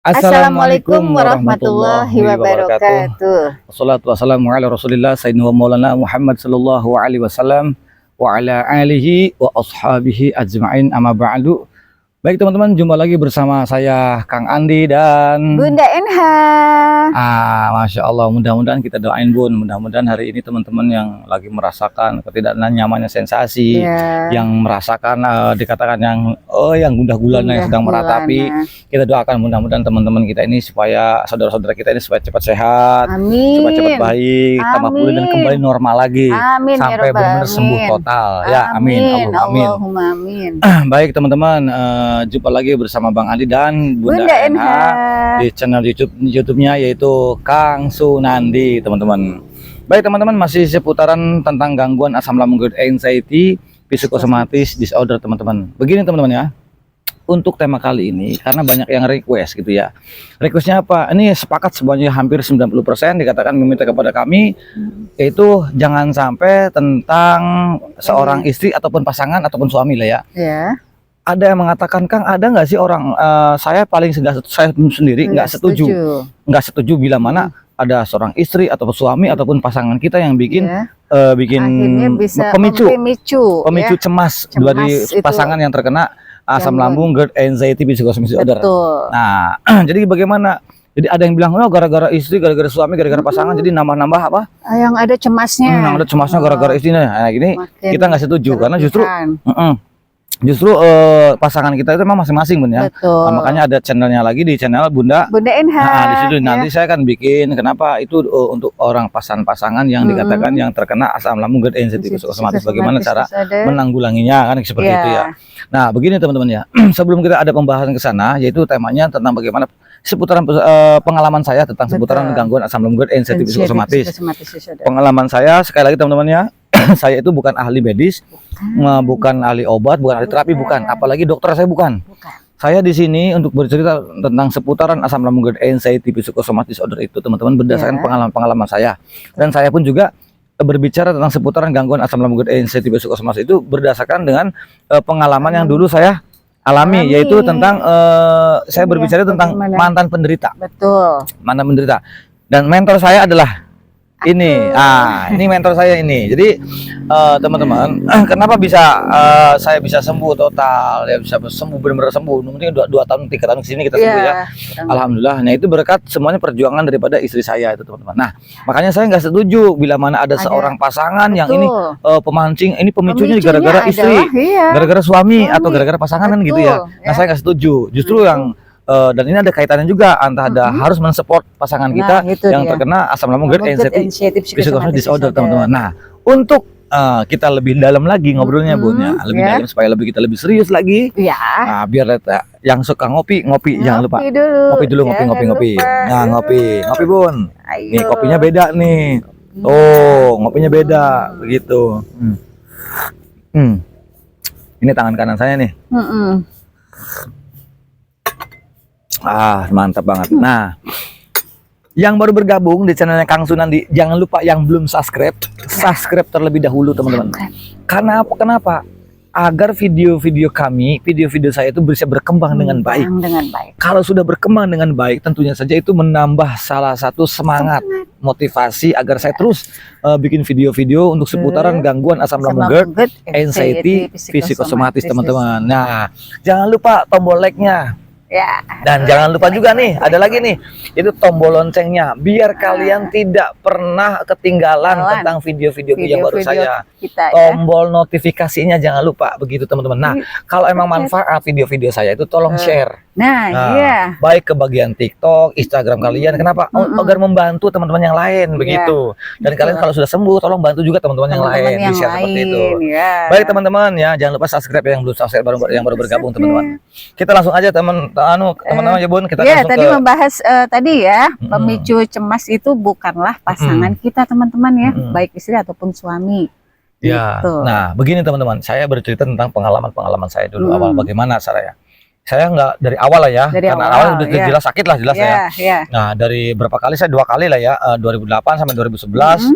Assalamualaikum warahmatullahi wabarakatuh. Wassalatu wassalamu ala Rasulillah Sayyidina wa Maulana Muhammad sallallahu alaihi wasallam wa ala alihi wa ashabihi ajma'in, amma ba'du. Baik teman-teman, jumpa lagi bersama saya Kang Andi dan Bunda Enha. Masya Allah, mudah-mudahan kita doain Bun, mudah-mudahan hari ini teman-teman yang lagi merasakan ketidaknyamannya sensasi, yang merasakan dikatakan yang gundah gulana yang sedang meratapi, kita doakan mudah-mudahan teman-teman kita ini supaya saudara-saudara kita ini supaya cepat sehat, supaya cepat baik, tambah pulih dan kembali normal lagi, sampai benar-benar sembuh total. Ya, amin. Allahumma amin. Baik teman-teman, jumpa lagi bersama Bang Andi dan Bunda Enha di channel YouTube-nya yaitu Kang Sunandi, teman-teman. Baik teman-teman, masih seputaran tentang gangguan asam lambung, GERD, anxiety, psikosomatis disorder, teman-teman. Begini teman-teman ya, untuk tema kali ini karena banyak yang request gitu ya. Requestnya apa? Ini sepakat semuanya hampir 90% dikatakan meminta kepada kami, yaitu jangan sampai tentang seorang istri ataupun pasangan ataupun suami lah ya. Ada yang mengatakan, Kang, ada nggak sih orang, saya paling saya sendiri nggak setuju bila mana ada seorang istri ataupun suami ataupun pasangan kita yang bikin pemicu cemas dari pasangan yang terkena asam lambung, GERD, anxiety, psikosomatis disorder. Nah, jadi bagaimana? Jadi ada yang bilang, oh gara-gara istri, gara-gara suami, gara-gara pasangan, jadi nambah-nambah apa? Yang ada cemasnya. Yang ada cemasnya gara-gara istrinya. Nah, ini kita nggak setuju karena justru pasangan kita itu memang masing-masing, Bun ya. Nah, makanya ada channelnya lagi di channel Bunda Enha. Nah, di situ nanti saya akan bikin kenapa itu untuk orang pasangan yang dikatakan yang terkena asam lambung, GERD, anxiety, psikosomatis, bagaimana cara menanggulanginya, kan seperti itu ya. Nah, begini teman-teman ya. Sebelum kita ada pembahasan ke sana, yaitu temanya tentang bagaimana seputaran pengalaman saya tentang seputaran gangguan asam lambung, GERD, anxiety, psikosomatis. Pengalaman saya sekali lagi teman-teman ya. Saya itu bukan ahli medis, bukan ahli obat, bukan ahli terapi, bukan. Apalagi dokter saya bukan. Saya di sini untuk bercerita tentang seputaran asam lambung, GERD, anxiety, psikosomatis disorder itu teman-teman berdasarkan pengalaman-pengalaman saya. Dan saya pun juga berbicara tentang seputaran gangguan asam lambung, GERD, anxiety, psikosomatis itu berdasarkan dengan pengalaman yang dulu saya alami, yaitu tentang saya berbicara tentang mantan penderita. Mantan penderita. Dan mentor saya adalah ini mentor saya ini. Jadi teman-teman, kenapa bisa saya bisa sembuh total ya, bisa sembuh benar-benar sembuh, mungkin 2 tahun 3 tahun kesini kita sembuh ya, alhamdulillah. Nah, itu berkat semuanya perjuangan daripada istri saya itu teman-teman. Nah, makanya saya nggak setuju bila mana ada seorang pasangan yang ini pemancing, ini pemicunya gara-gara istri, gara-gara suami atau gara-gara pasangan kan gitu ya. Nah, saya nggak setuju. Justru yang dan ini ada kaitannya juga antara harus mensupport pasangan kita yang terkena asam lambung, GERD, anxiety, psikosomatis disorder, teman-teman. Nah, untuk kita lebih dalam lagi ngobrolnya, Bun ya, lebih dalam supaya kita lebih serius lagi. Nah, biar yang suka ngopi jangan lupa ngopi dulu, ngopi. Nah, ngopi Bun. Nih kopinya beda nih. Ngopinya beda begitu. Ini tangan kanan saya nih. Mantap banget. Nah, yang baru bergabung di channelnya Kang Sunandi, jangan lupa yang belum subscribe terlebih dahulu, teman-teman. Kenapa? Agar video-video saya itu bisa berkembang dengan baik. Kalau sudah berkembang dengan baik, tentunya saja itu menambah salah satu semangat, motivasi agar saya terus bikin video-video untuk seputaran gangguan asam lambung, GERD, anxiety, psikosomatis, teman-teman. Nah, jangan lupa tombol like-nya. Dan jangan lupa juga nih, ada lagi nih, itu tombol loncengnya, biar kalian tidak pernah ketinggalan tentang video-video yang baru saya. Tombol notifikasinya jangan lupa begitu, teman-teman. Nah, kalau emang manfaat video-video saya itu tolong share. Baik ke bagian TikTok, Instagram kalian. Kenapa? Agar membantu teman-teman yang lain begitu. Dan kalian kalau sudah sembuh, tolong bantu juga teman-teman yang lain, bisa seperti itu. Baik teman-teman ya, jangan lupa subscribe yang belum subscribe, yang baru bergabung, teman-teman. Kita langsung aja teman-teman ya, Bun, kita tadi membahas tadi ya, pemicu cemas itu bukanlah pasangan kita, teman-teman ya, baik istri ataupun suami. Gitu. Nah, begini teman-teman, saya bercerita tentang pengalaman saya dulu awal bagaimana caranya. Saya nggak dari awal lah ya, karena awal udah jelas sakit lah ya. Nah, dari berapa kali, saya 2 kali lah ya, 2008 sampai 2011,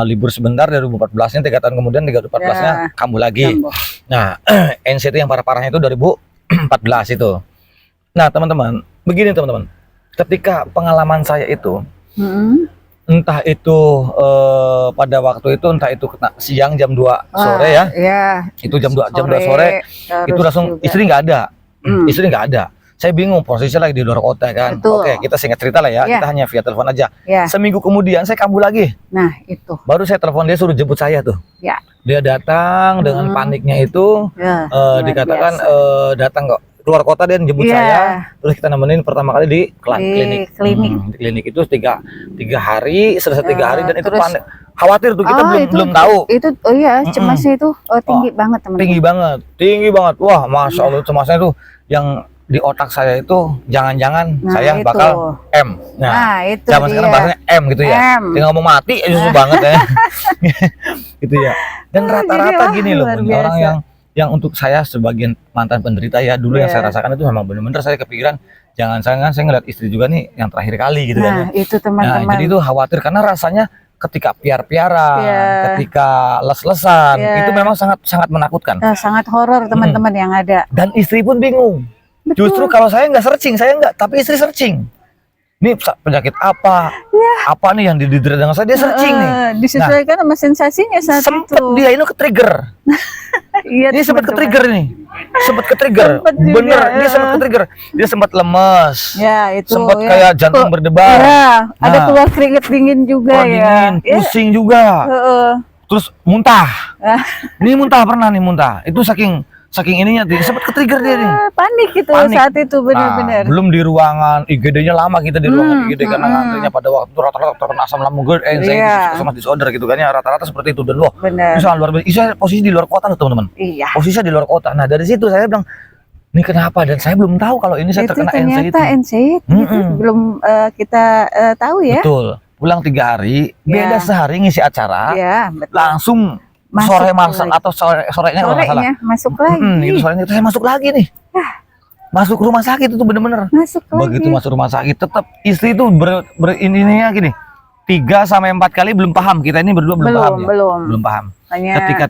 libur sebentar, dari 2014-nya 3 tahun kemudian 2014-nya kambuh lagi. Nah, NCT yang parah-parahnya itu 2014 itu. Nah, teman-teman, begini teman-teman, ketika pengalaman saya itu, entah itu pada waktu itu, entah itu siang jam 2 sore ya, itu jam 2 sore, itu langsung juga. Istri nggak ada, istri nggak ada. Saya bingung, posisinya lagi di luar kota kan. Betul. Oke, kita singkat cerita lah ya, kita hanya via telepon aja. Seminggu kemudian saya kambuh lagi. Nah itu. Baru saya telepon dia suruh jemput saya tuh. Dia datang dengan paniknya itu, dikatakan datang kok keluar kota, dia jemput saya. Terus kita nemenin pertama kali di klinik. Di klinik itu tiga hari, selesai 3 hari dan itu panik. Khawatir tuh, kita belum tahu. Itu cemasnya itu tinggi banget teman-teman. Tinggi banget. Wah, masya Allah, cemasnya tuh yang di otak saya itu jangan-jangan saya bakal M. Nah, itu zaman sekarang bahasanya M gitu ya. Tinggal mau mati susah banget ya. Gitu ya. Dan rata-rata gini loh, orang yang untuk saya sebagian mantan penderita ya, dulu yang saya rasakan itu memang benar-benar saya kepikiran jangan-jangan saya ngeliat istri juga nih yang terakhir kali gitu kan. Itu teman-teman. Nah, jadi itu khawatir karena rasanya ketika piar-piaran, ketika les-lesan, itu memang sangat menakutkan. Sangat horor teman-teman yang ada. Dan istri pun bingung. Betul. Justru kalau saya nggak searching, tapi istri searching. Ini penyakit apa? Apa nih yang diderita dengan saya? Dia searching nih. Disesuaikan sama sensasinya saat sempet itu. Dia ini ke-trigger. Ini sempat ke-trigger nih. Sempat ke-trigger. Bener, dia sempat ke-trigger. Dia sempat lemes. Sempat kayak jantung berdebar. Ada keluar keringet dingin juga dingin, pusing juga. Terus muntah. Ini muntah pernah nih muntah. Itu saking ininya dia sempat ke-trigger dia nih. Panik itu saat itu benar-benar. Belum di ruangan IGD-nya lama kita di ruangan IGD karena ngantrinya pada waktu itu rata-rata terkena asam lambung GERD, sama disorder gitu kan ya, rata-rata seperti itu. Dan loh, misalnya luar biasa. Saya posisi di luar kota loh teman-teman. Posisinya di luar kota. Nah dari situ saya bilang, ini kenapa? Dan saya belum tahu kalau ini saya terkena NC itu. Belum kita tahu ya. Betul. Pulang 3 hari, beda sehari ngisi acara, langsung sore masak atau sorenya kalau nggak salah masuk lagi. Itu sorenya itu saya masuk lagi nih. Masuk rumah sakit itu bener-bener. Begitu masuk rumah sakit tetap istri itu ininya gini. 3 sampai 4 kali belum paham. Kita ini berdua belum paham ya. Belum paham. Ketika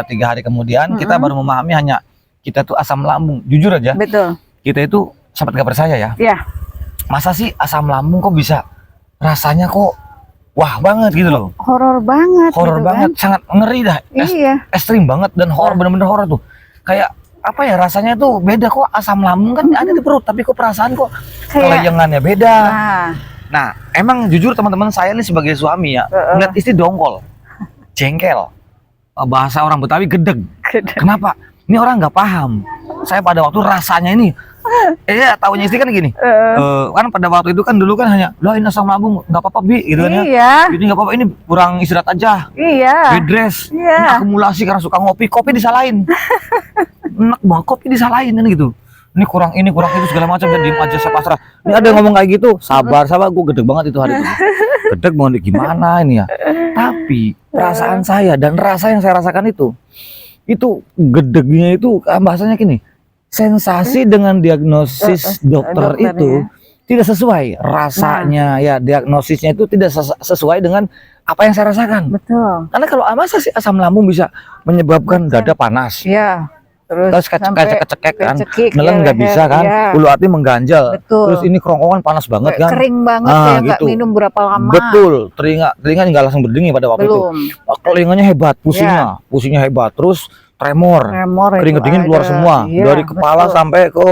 3 hari kemudian kita baru memahami hanya kita tuh asam lambung. Jujur aja. Betul. Kita itu sempat nggak percaya ya. Masa sih asam lambung kok bisa rasanya kok wah banget gitu loh. Horor banget. Sangat ngeri dah. Ekstrim banget dan horor, bener-bener horor tuh. Kayak apa ya rasanya tuh beda kok, asam lambung kan ada di perut tapi kok perasaan kok kelayangannya beda. Nah, emang jujur teman-teman, saya nih sebagai suami ya, ngeliat istri dongkol, jengkel. Bahasa orang Betawi gedeg. Kenapa? Ini orang nggak paham. Saya pada waktu rasanya ini tahunya istri kan gini, kan pada waktu itu kan dulu kan hanya, lah ini asam lambung nggak apa-apa Bi, gitu kan ya. Ini nggak apa-apa, ini kurang istirahat aja. Bed rest. Ini akumulasi karena suka ngopi disalahin. Enak banget kopi disalahin kan gitu. Ini kurang itu segala macam, dan diem aja saya pasrah. Ini ada yang ngomong kayak gitu, sabar, gue gedeg banget itu hari itu. Gedeg banget gimana ini ya. Tapi perasaan saya dan rasa yang saya rasakan itu gedegnya itu bahasanya gini. Sensasi dengan diagnosis dokter itu tidak sesuai rasanya ya, diagnosisnya itu tidak sesuai dengan apa yang saya rasakan. Betul. Karena kalau masa sih asam lambung bisa menyebabkan dada panas. Terus kecekek kan, nelen nggak bisa kan, ulu hati mengganjal. Terus ini kerongkongan panas banget kan, kering banget ya, nggak minum berapa lama. Betul, telinga nggak langsung berdenging pada waktu itu. Telinganya hebat, pusingnya hebat, terus tremor keringet dingin keluar semua dari kepala sampai ke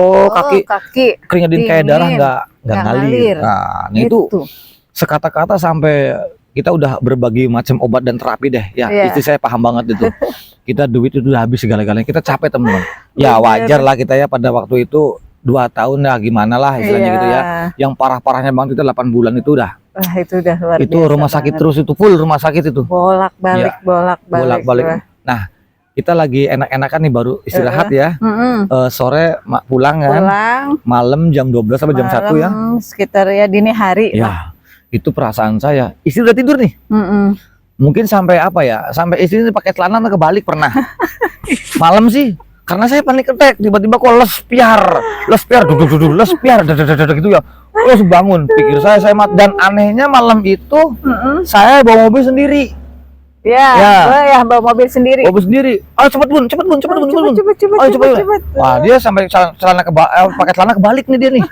kaki keringet dingin kayak darah nggak ngalir. Nah itu sekata-kata sampai kita udah berbagi macam obat dan terapi deh ya. Istri saya paham banget itu. Kita duit itu udah habis segala-galanya, kita capek teman-teman. Ya wajar lah kita ya pada waktu itu 2 tahun ya gimana lah istilahnya gitu ya. Yang parah-parahnya banget itu 8 bulan itu udah. Itu udah luar biasa. Itu rumah sakit terus, itu full rumah sakit itu. Bolak-balik. Nah, kita lagi enak-enakan nih baru istirahat ya. Sore pulang kan. Malam jam 12 sampai jam 1 ya. Sekitar ya dini hari. Ya. Itu perasaan saya. Istri udah tidur nih. Mungkin sampai apa ya? Sampai istri ini pakai celana kebalik pernah. Malam sih. Karena saya panik attack, tiba-tiba kok les piar, gitu ya. Terus bangun, pikir saya mat, dan anehnya malam itu saya bawa mobil sendiri. Bawa mobil sendiri. Ayo cepet bun. Wah dia sampai pakai celana kebalik nih dia nih.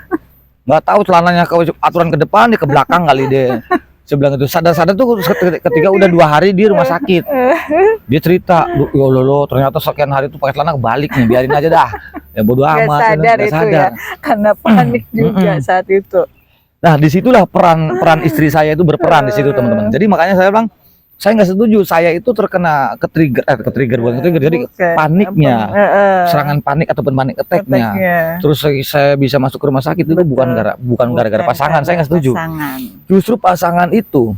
nggak tahu celananya aturan ke depan dia ke belakang kali deh. Saya bilang itu sadar-sadar tuh ketika udah 2 hari di rumah sakit. Dia cerita, ya Allah, ternyata sekian hari tuh pakai celana kebalik nih, biarin aja dah. Ya bodo amat, nggak sadar. Ya, karena panik juga saat itu. Nah, disitulah peran istri saya itu berperan di situ, teman-teman. Jadi makanya saya bilang, saya nggak setuju. Saya itu terkena jadi paniknya, serangan panik ataupun panik attack-nya. Terus saya bisa masuk ke rumah sakit itu bukan gara-gara pasangan. Saya nggak setuju. Justru pasangan itu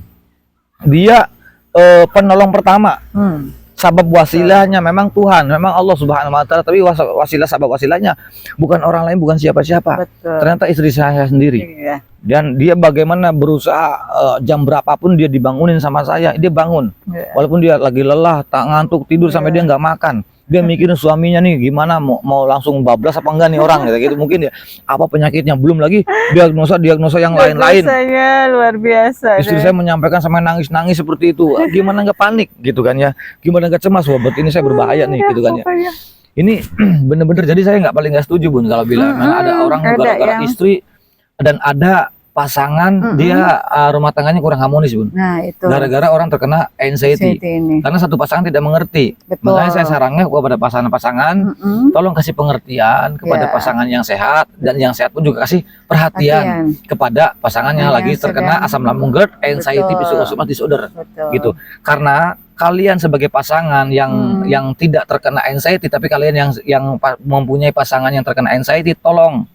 dia penolong pertama. Sabab wasilahnya memang Tuhan, memang Allah Subhanahu wa taala, tapi wasilah sabab wasilahnya bukan orang lain, bukan siapa-siapa. Ternyata istri saya sendiri. Iya. Dan dia bagaimana berusaha jam berapapun dia dibangunin sama saya, dia bangun. Iya. Walaupun dia lagi lelah, tak ngantuk, tidur sampai dia nggak makan. Dia mikirin suaminya nih gimana mau langsung bablas apa enggak nih orang gitu mungkin ya, apa penyakitnya, belum lagi diagnosa yang lain-lain. Luar biasa. Istri saya menyampaikan sampai nangis seperti itu. Gimana nggak panik gitu kan ya, gimana nggak cemas, wah berarti ini saya berbahaya nih gitu kan ya. Ini bener-bener, jadi saya nggak setuju Bun kalau bilang ada orang gara-gara istri dan ada pasangan dia rumah tangganya kurang harmonis Bun. Nah itu gara-gara orang terkena anxiety karena satu pasangan tidak mengerti. Betul. Makanya saya sarannya kepada pasangan-pasangan tolong kasih pengertian kepada pasangan yang sehat, dan yang sehat pun juga kasih perhatian kepada pasangan yang lagi terkena asam lambung GERD, anxiety, psychosomatic disorder. Gitu. Karena kalian sebagai pasangan yang tidak terkena anxiety, tapi kalian yang mempunyai pasangan yang terkena anxiety, tolong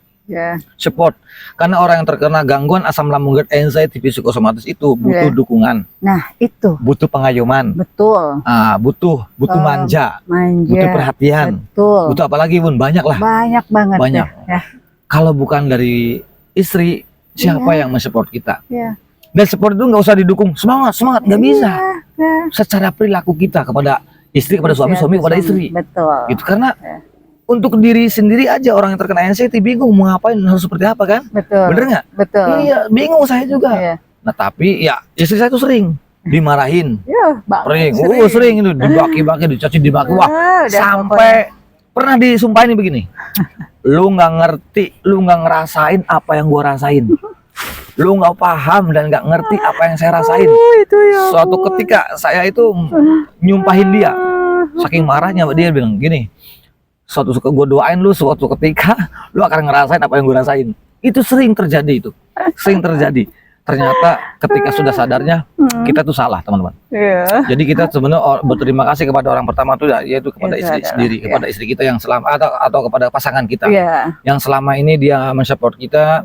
support, karena orang yang terkena gangguan asam lambung GERD, anxiety, psikosomatis itu butuh dukungan. Nah itu butuh pengayoman. Betul. Butuh manja, butuh perhatian. Betul. Butuh apa lagi Bun? Banyak lah. Banyak banget. Banyak. Ya. Kalau bukan dari istri, siapa yang mensupport kita? Dan support itu nggak usah didukung semangat, nggak bisa. Secara perilaku kita kepada istri, kepada suami kepada istri. Betul. Gitu, karena untuk diri sendiri aja orang yang terkena anxiety bingung mau ngapain, harus seperti apa kan? Betul. Bener nggak? Betul. Iya, bingung saya juga. Nah tapi ya istri saya tuh sering dimarahin. Sering itu dibaki-baki, dicaci, dimaki. Wah, sampai pernah disumpahin begini. Lu nggak ngerti, lu nggak ngerasain apa yang gua rasain. Lu nggak paham dan nggak ngerti apa yang saya rasain. Suatu ketika saya itu nyumpahin dia, saking marahnya dia bilang gini, suatu gue doain lu suatu ketika lu akan ngerasain apa yang gue rasain. Itu sering terjadi, ternyata ketika sudah sadarnya kita tuh salah teman-teman. Jadi kita sebenarnya berterima kasih kepada orang pertama tuh yaitu kepada istri sendiri, kepada istri kita yang selama atau kepada pasangan kita yang selama ini dia mensupport kita,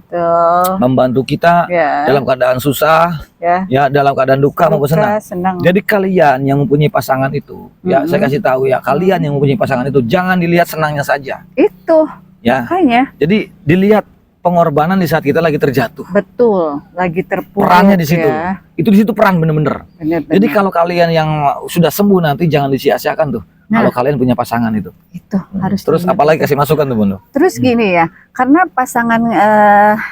membantu kita dalam keadaan susah, ya dalam keadaan duka maupun senang. Jadi kalian yang mempunyai pasangan itu, ya saya kasih tahu ya, kalian yang mempunyai pasangan itu jangan dilihat senangnya saja. Itu ya. Makanya. Jadi dilihat pengorbanan di saat kita lagi terjatuh. Betul, lagi terpuruk. Perannya di situ. Itu di situ peran bener-bener. Jadi kalau kalian yang sudah sembuh nanti jangan disia-siakan tuh. Kalau kalian punya pasangan itu. Itu harus. Terus apalagi kasih masukan tuh Bun. Terus gini ya, karena pasangan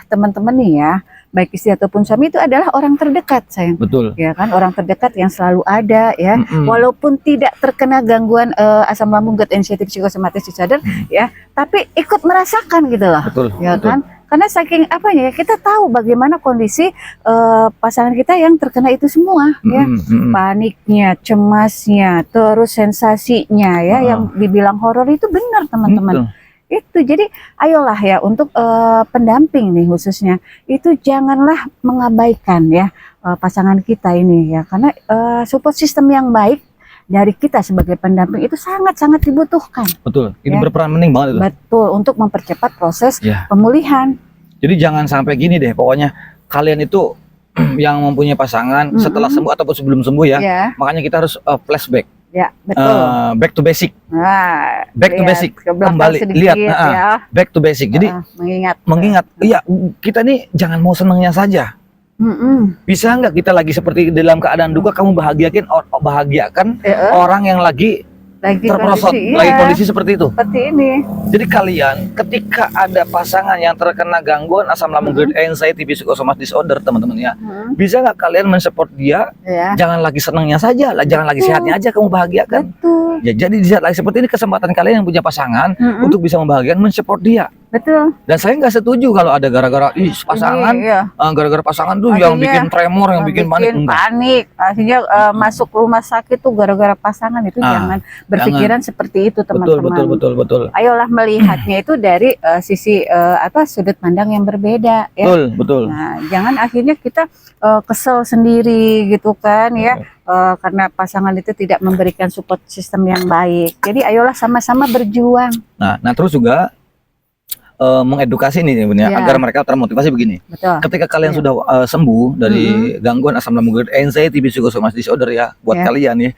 teman-teman nih ya, baik istri ataupun suami itu adalah orang terdekat sayang. Betul. Ya kan, orang terdekat yang selalu ada ya. Walaupun tidak terkena gangguan asam lambung, GERD, anxiety, psikosomatis disorder ya, tapi ikut merasakan gitu loh. Betul. Ya betul. Kan? Karena saking apanya ya, kita tahu bagaimana kondisi pasangan kita yang terkena itu semua ya. Paniknya, cemasnya, terus sensasinya ya, yang dibilang horor itu benar teman-teman. Itu jadi ayolah ya untuk pendamping nih khususnya itu janganlah mengabaikan ya pasangan kita ini ya, karena support system yang baik dari kita sebagai pendamping itu sangat-sangat dibutuhkan. Betul, ini berperan penting banget itu. Betul, untuk mempercepat proses pemulihan. Jadi jangan sampai gini deh, pokoknya kalian itu yang mempunyai pasangan setelah sembuh ataupun sebelum sembuh ya, makanya kita harus flashback. Ya, betul. Back to basic. Nah, back to basic. Kembali lihat, back to basic. Jadi mengingat, iya kita nih jangan mau senangnya saja. Bisa nggak kita lagi seperti dalam keadaan duka, kamu bahagiakan orang yang lagi terperosot, lagi kondisi seperti itu. Seperti ini. Jadi kalian ketika ada pasangan yang terkena gangguan asam lambung, GERD, anxiety, psikosomatis disorder teman-teman ya, bisa nggak kalian mensupport dia? Jangan lagi senangnya saja lah, jangan lagi sehatnya aja kamu bahagiakan. Ya jadi di saat lagi seperti ini kesempatan kalian yang punya pasangan untuk bisa membahagiakan, mensupport dia. Betul. Dan saya nggak setuju kalau ada gara-gara pasangan, gara-gara pasangan tuh yang bikin tremor, yang bikin panik. Akhirnya masuk rumah sakit tuh gara-gara pasangan itu jangan berpikiran seperti itu teman-teman. Betul. Ayolah melihatnya itu dari sisi sudut pandang yang berbeda. Ya. Betul. Nah, jangan akhirnya kita kesel sendiri gitu kan ya. Karena pasangan itu tidak memberikan support system yang baik. Jadi ayolah sama-sama berjuang. Nah terus juga mengedukasi nih ya, agar mereka termotivasi begini. Betul. Ketika kalian sudah sembuh dari gangguan asam lambung, anxiety, psychosomatic disorder ya, buat kalian ya.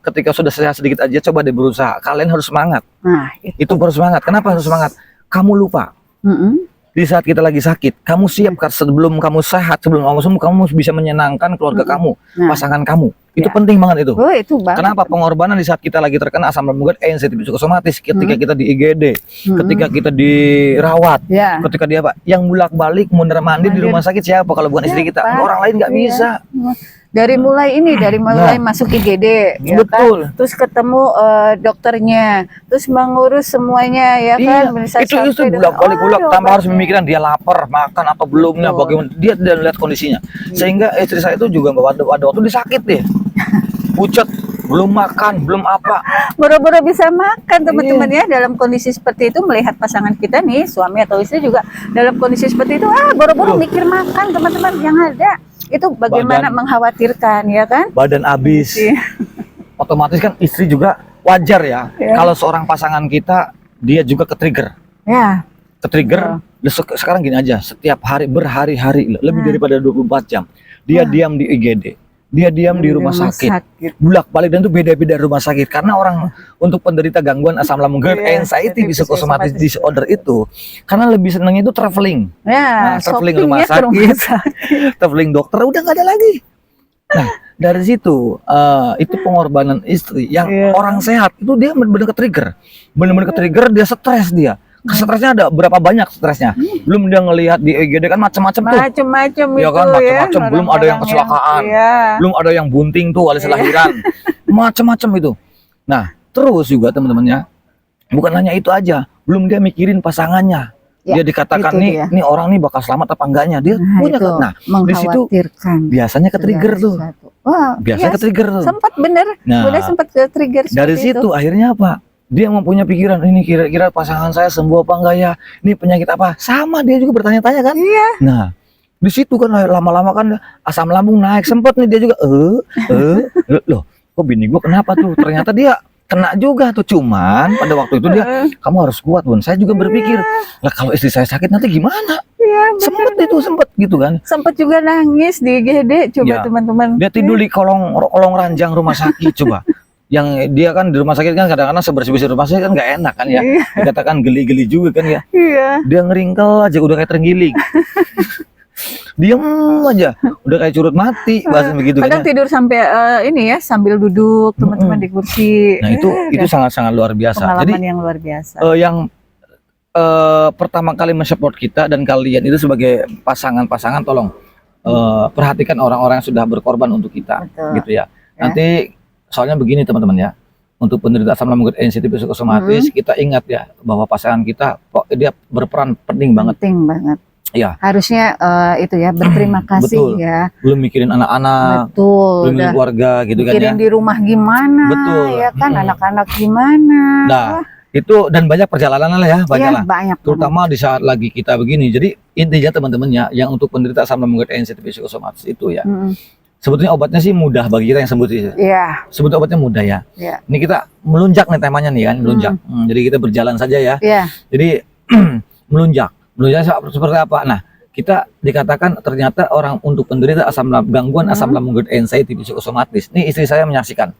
Ketika sudah sehat sedikit aja, coba deh berusaha. Kalian harus semangat. Nah, itu harus semangat. Kenapa harus semangat? Kamu lupa. Di saat kita lagi sakit, kamu siap sebelum kamu sehat, sebelum kamu sembuh, kamu bisa menyenangkan keluarga kamu, pasangan kamu. Itu penting banget itu. Itu banget. Kenapa pengorbanan di saat kita lagi terkena asam lambung, anxiety, psikosomatis, ketika kita di IGD, ketika kita dirawat, ketika dia yang bolak-balik mondar-mandir di rumah sakit siapa kalau bukan istri kita? Orang lain nggak bisa. Dari mulai masuk IGD, betul. Kan? Terus ketemu dokternya, terus mengurus semuanya, ya kan? Itu bolak-balik tanpa harus memikirkan dia lapar, makan atau belumnya, bagaimana dia tidak lihat kondisinya. Sehingga istri saya itu juga pada waktu dia sakit deh, pucat, belum makan, belum apa. Boro-boro bisa makan teman-teman ya. Dalam kondisi seperti itu, melihat pasangan kita nih, suami atau istri juga dalam kondisi seperti itu, boro-boro mikir makan teman-teman. Yang ada itu bagaimana mengkhawatirkan, ya kan? Badan habis. Otomatis kan istri juga wajar ya. Kalau seorang pasangan kita dia juga ke-trigger. Ke-trigger. Sekarang gini aja, setiap hari berhari-hari lebih daripada 24 jam dia diam di IGD. Dia diam di rumah sakit. Bolak-balik, dan itu beda-beda rumah sakit. Karena orang untuk penderita gangguan asam lambung, anxiety, psychosomatic disorder itu, karena lebih senangnya itu traveling. Traveling rumah sakit, traveling dokter, udah nggak ada lagi. Nah, dari situ itu pengorbanan istri yang orang sehat itu dia benar-benar ke-trigger. Benar-benar ke-trigger, dia stres dia. Stresnya ada berapa banyak stresnya? Belum dia ngelihat di IGD kan macam-macam tuh. Macam-macam ya kan, macam-macam. Belum ada yang kecelakaan, belum ada yang bunting tuh alis lahiran, macam-macam itu. Nah, terus juga teman-temannya, bukan hanya itu aja, belum dia mikirin pasangannya. Dia dikatakan nih orang nih bakal selamat apa enggaknya. Dia punya di situ biasanya ke-trigger tuh. Biasanya ke-trigger tuh. Sempat bener, udah sempat ke-trigger. Dari situ akhirnya apa? Dia mempunyai pikiran, ini kira-kira pasangan saya sembuh apa enggak ya? Ini penyakit apa? Sama dia juga bertanya-tanya kan? Nah, di situ kan lama-lama kan asam lambung naik. Sempat nih dia juga loh, kok bini gua kenapa tuh? Ternyata dia kena juga tuh. Cuman pada waktu itu dia, kamu harus kuat, Bun. Saya juga berpikir, lah kalau istri saya sakit nanti gimana? Sempet gitu kan? Sempet juga nangis di IGD, coba teman-teman. Dia tidur di kolong ranjang rumah sakit, coba. Yang dia kan di rumah sakit kan kadang-kadang sebersih-bersih rumah sakit kan nggak enak kan ya. Dikatakan geli-geli juga kan ya. Dia ngeringkel aja udah kayak terenggiling. Diem aja udah kayak curut mati, bahasa begitu kan. Kadang tidur sampai ini ya, sambil duduk teman-teman di kursi. Nah, itu sangat-sangat luar biasa. Pengalaman yang luar biasa. Yang pertama kali mensupport kita dan kalian itu sebagai pasangan-pasangan, tolong perhatikan orang-orang yang sudah berkorban untuk kita. Gitu ya. Nanti soalnya begini teman-teman ya, untuk penderita asam lambung, anxiety, psikosomatis, kita ingat ya bahwa pasangan kita dia berperan penting banget. Penting banget. Ya. Harusnya itu ya berterima kasih. Betul. Ya. Belum mikirin anak-anak, belum mikirin keluarga gitu kan ya. Mikirin di rumah gimana, ya kan, anak-anak gimana. Nah, itu dan banyak perjalanan lah ya, banyak. Terutama di saat lagi kita begini. Jadi intinya teman-teman ya, yang untuk penderita asam lambung, anxiety, psikosomatis itu ya. Sebetulnya obatnya sih mudah bagi kita yang sembuh sih. Sebetulnya obatnya mudah ya. Ini kita melunjak nih temanya nih kan, melunjak. Jadi kita berjalan saja ya. Jadi melunjak seperti apa? Nah, kita dikatakan ternyata orang untuk penderita gangguan asam lambung, anxiety, psikosomatis. Ini istri saya menyaksikan.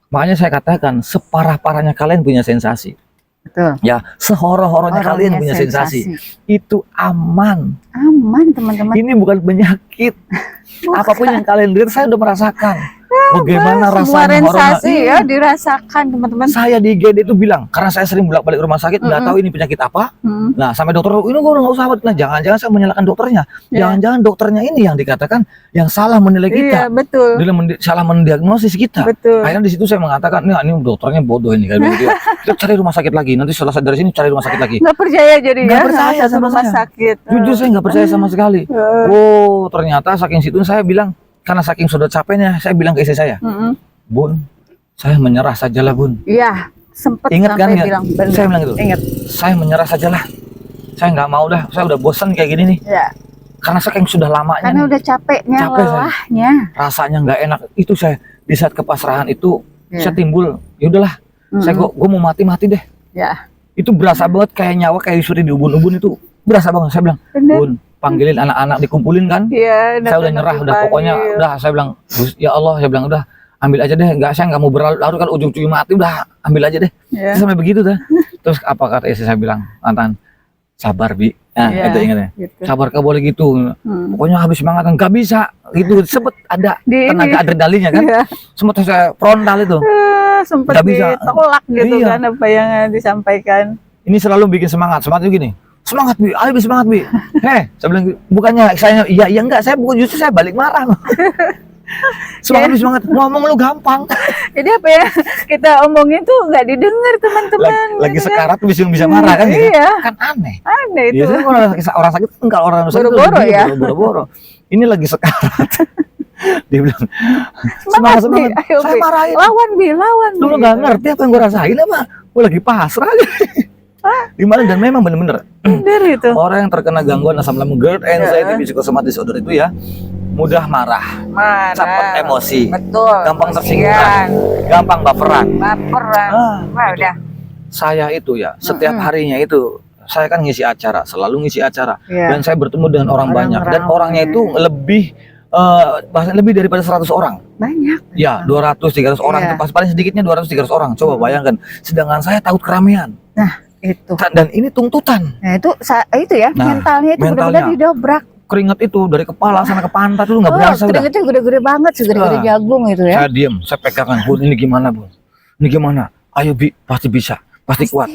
Makanya saya katakan separah-parahnya kalian punya sensasi. Betul. Ya, sehoroh-horohnya kalian punya sensasi. Itu aman. Aman teman-teman. Ini bukan penyakit. Apapun yang kalian lihat saya udah merasakan. bagaimana semua rasanya sensasi ya dirasakan teman-teman. Saya di IGD itu bilang, karena saya sering bolak-balik rumah sakit, nggak tahu ini penyakit apa. Nah, sampai dokter, ini gue nggak usah khawatir. Nah, jangan-jangan saya menyalahkan dokternya. Jangan-jangan dokternya ini yang dikatakan yang salah menilai kita. Iya, betul. Dia salah mendiagnosis kita. Betul. Akhirnya di situ saya mengatakan, ini dokternya bodoh ini kayak begitu. Kita cari rumah sakit lagi. Nanti setelah dari sini cari rumah sakit lagi. Nggak percaya jadi Nggak percaya sama rumah saya. sakit. Jujur saya nggak percaya sama sekali. Oh, ternyata saking situ saya bilang, karena saking sudah capeknya, saya bilang ke istri saya, Bun, saya menyerah sajalah, Bun. Iya, sempat Ingat kan? bilang, saya bilang gitu. Ingat. Saya menyerah sajalah. Saya nggak mau dah. Saya udah bosan kayak gini nih. Iya. Karena saking sudah lamanya. Karena udah capeknya, lelahnya. Rasanya nggak enak. Itu saya di saat kepasrahan itu saya timbul. Ya udahlah. Saya gue mau mati deh. Ya. Itu berasa banget kayak nyawa kayak Yusri di ubun-ubun itu. Berasa banget. Saya bilang, Bun, panggilin anak-anak dikumpulin kan. Iya. Saya udah nyerah. Udah pokoknya udah. Saya bilang, ya Allah. Saya bilang udah. Ambil aja deh, saya nggak mau berlarut kan ujung-ujungnya mati, udah ambil aja deh. Sampai begitu dah. Terus apa kata istri saya bilang, Antan, sabar Bi. Nah, itu ingatnya. Gitu. Sabar, gak boleh gitu. Pokoknya habis semangat, nggak bisa gitu. Sempet ada tenaga adrenalinnya kan. Sempet saya frontal itu. Sempet ditolak gitu kan apa yang disampaikan. Ini selalu bikin semangat itu gini. Semangat Bi, ayo Bi, semangat Bi. Saya bilang bukannya saya iya enggak, saya bukan, justru saya balik marah. Semangat ngomong lu gampang. Jadi apa ya kita omongin tuh nggak didengar teman-teman. Lagi gitu sekarat kan? Bisa marah kan? Iya. Kan aneh itu. Biasanya orang sakit enggak, orang sakit boro-boro ya. Boro-boro. Ini lagi sekarat. Dia bilang semangat. Ayo, saya marahin. Lawan lu nggak ngerti apa yang gue rasain apa? Gue lagi pasrah. Dimana dan memang bener-bener itu orang yang terkena gangguan asam lambung, GERD, anxiety, psychosomatic disorder itu ya mudah marah, cepat emosi, gampang tersinggung, gampang baperan. Udah. Saya itu ya setiap harinya itu saya kan ngisi acara, selalu ngisi acara, dan saya bertemu dengan orang banyak dan orangnya itu bahkan lebih daripada 100 orang. Banyak. Ya, 200-300 orang itu paling sedikitnya 200-300 orang. Coba bayangkan. Sedangkan saya takut keramaian. Nah, itu. Dan ini tuntutan. Nah, itu ya, mentalnya itu benar-benar didobrak. Keringat itu dari kepala sana ke pantat itu nggak berasa. Keringatnya gede-gede banget, segede-gede jagung itu ya. Saya diam, saya pegangan, Bun, ini gimana, Bun? Ini gimana? Ayo Bi, pasti bisa, pasti kuat,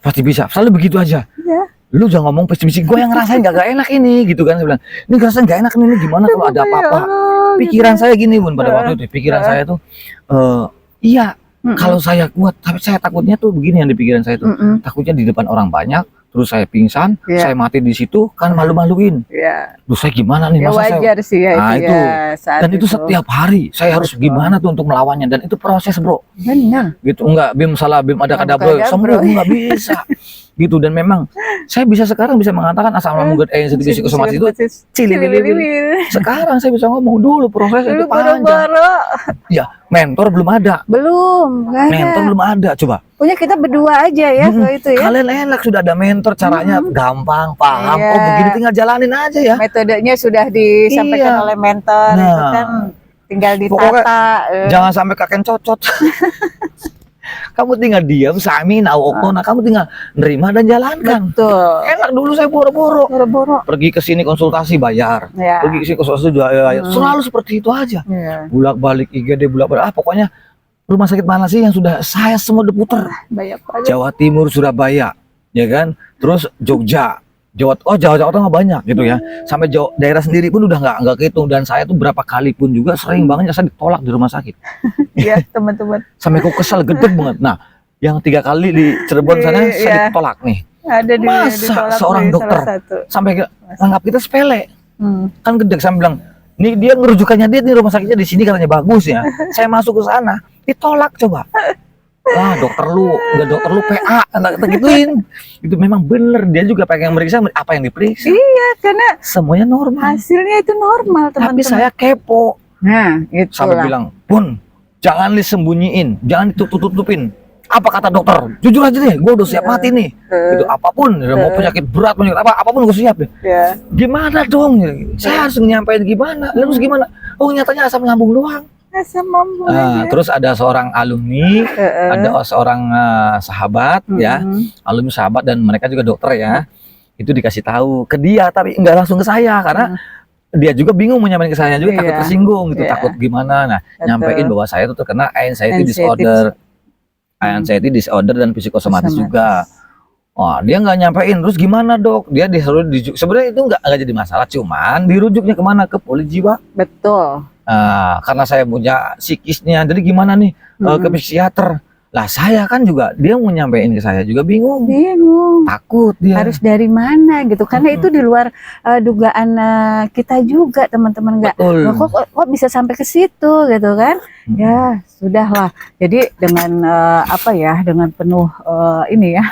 pasti bisa. Selalu begitu aja. Ya. Lu jangan ngomong pesimis, gue yang ngerasain gak enak ini, gitu kan. Saya bilang, ini ngerasain gak enak ini gimana kalau ada apa-apa. Pikiran saya gini, Bun, pada waktu itu. Pikiran saya tuh, iya, kalau saya kuat, tapi saya takutnya tuh begini yang di pikiran saya tuh. Takutnya di depan orang banyak, terus saya pingsan, saya mati di situ kan malu-maluin. Terus saya gimana nih, masa wajar saya sih ya, itu dan itu setiap hari saya harus gimana tuh untuk melawannya, dan itu proses, Bro. Benar. Gitu enggak Bim salah, Bim ada kadabro sembuh enggak bisa. Gitu, dan memang saya bisa sekarang bisa mengatakan asam lambung, GERD, anxiety, psychosomatic itu cilili. Sekarang saya bisa ngomong, dulu proses itu panjang. Ya, mentor belum ada. Mentor belum ada, coba. Punya kita berdua aja ya itu ya. Kalian enak sudah ada mentor, caranya gampang, paham. Oh, begini tinggal jalanin aja ya. Metodenya sudah disampaikan oleh mentor, itu kan tinggal ditata. Jangan sampai kakek cocot. Kamu tinggal diam, sami, nah kamu tinggal nerima dan jalankan. Betul. Enak dulu saya boro-boro. Pergi ke sini konsultasi bayar. Pergi ke sini konsultasi bayar. Selalu seperti itu aja. Bulak-balik IGD, bulak-balik. Pokoknya rumah sakit mana sih yang sudah saya semua udah puter. Jawa Timur, Surabaya, ya kan? Terus Jogja. Jawa Tengah banyak gitu ya. Sampai daerah sendiri pun udah nggak kehitung, dan saya tuh berapa kali pun juga sering banget saya ditolak di rumah sakit. Iya, teman-teman. Sampai kok kesal gede banget. Nah, yang 3 kali di Cirebon sana saya ditolak nih. Masa seorang dokter sampai anggap kita sepele. Kan gede, saya bilang, nih dia ngerujukannya dia nih rumah sakitnya di sini katanya bagus ya. Saya masuk ke sana ditolak, coba. Wah, dokter lu PA, kata gituin. Itu memang bener, dia juga pengen meriksa apa yang diperiksa. Iya, karena semuanya normal. Hasilnya itu normal, teman-teman. Tapi saya kepo. Nah, itu sampai bilang, Bun, jangan disembunyiin, jangan ditutup-tutupin. Apa kata dokter? Jujur aja deh, gue udah siap mati nih. Itu apapun, mau penyakit berat, apapun gue siap deh. Gimana dong? Saya harus nyampaikan gimana? Lalu gimana? Oh, nyatanya asam lambung doang. Terus ada seorang alumni, ada seorang sahabat ya, alumni sahabat, dan mereka juga dokter ya. Itu dikasih tahu ke dia, tapi nggak langsung ke saya karena dia juga bingung menyampaikan ke saya juga, takut tersinggung gitu, Iya. takut gimana. Nah, Betul. nyampein bahwa saya tuh terkena anxiety disorder, anxiety disorder dan psikosomatis juga. Wah, dia nggak nyampein, terus gimana dok? Dia disuruh sebenarnya itu nggak jadi masalah, cuman dirujuknya kemana, ke poli jiwa. Betul. Nah, karena saya punya psikisnya, jadi gimana nih, ke psikiater. Lah saya kan juga, dia mau nyampein ke saya juga bingung, takut dia. Harus dari mana gitu, karena itu di luar dugaan kita juga teman-teman, nggak kok bisa sampai ke situ gitu kan. Ya sudahlah, jadi dengan apa ya, dengan penuh ini ya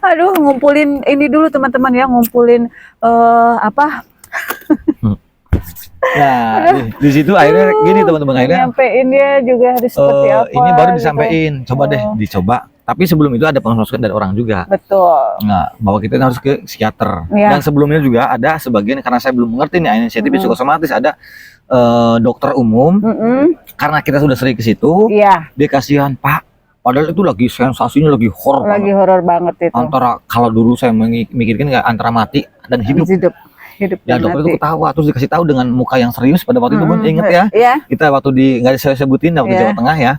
aduh, ngumpulin ini dulu teman-teman ya, ngumpulin apa Nah, di situ akhirnya gini teman-teman, akhirnya nyampeinnya juga harus seperti apa. Ini baru gitu. disampaikan, coba deh dicoba. Tapi sebelum itu ada pengawasan dari orang juga. Betul. Nah, bahwa kita harus ke psikiater. Ya. Dan sebelumnya juga ada sebagian, karena saya belum mengerti nih anxiety psikosomatis, ada dokter umum. Karena kita sudah sering ke situ, dia kasihan, Pak. Padahal itu lagi sensasinya lagi horor. Lagi horor banget itu. Antara kalau dulu saya mikirkan nggak, antara mati dan hidup. Ya dokter itu ketawa, terus dikasih tahu dengan muka yang serius pada waktu itu, Bun, inget ya? Iya. Kita waktu di, nggak saya sebutin, waktu di Jawa Tengah ya.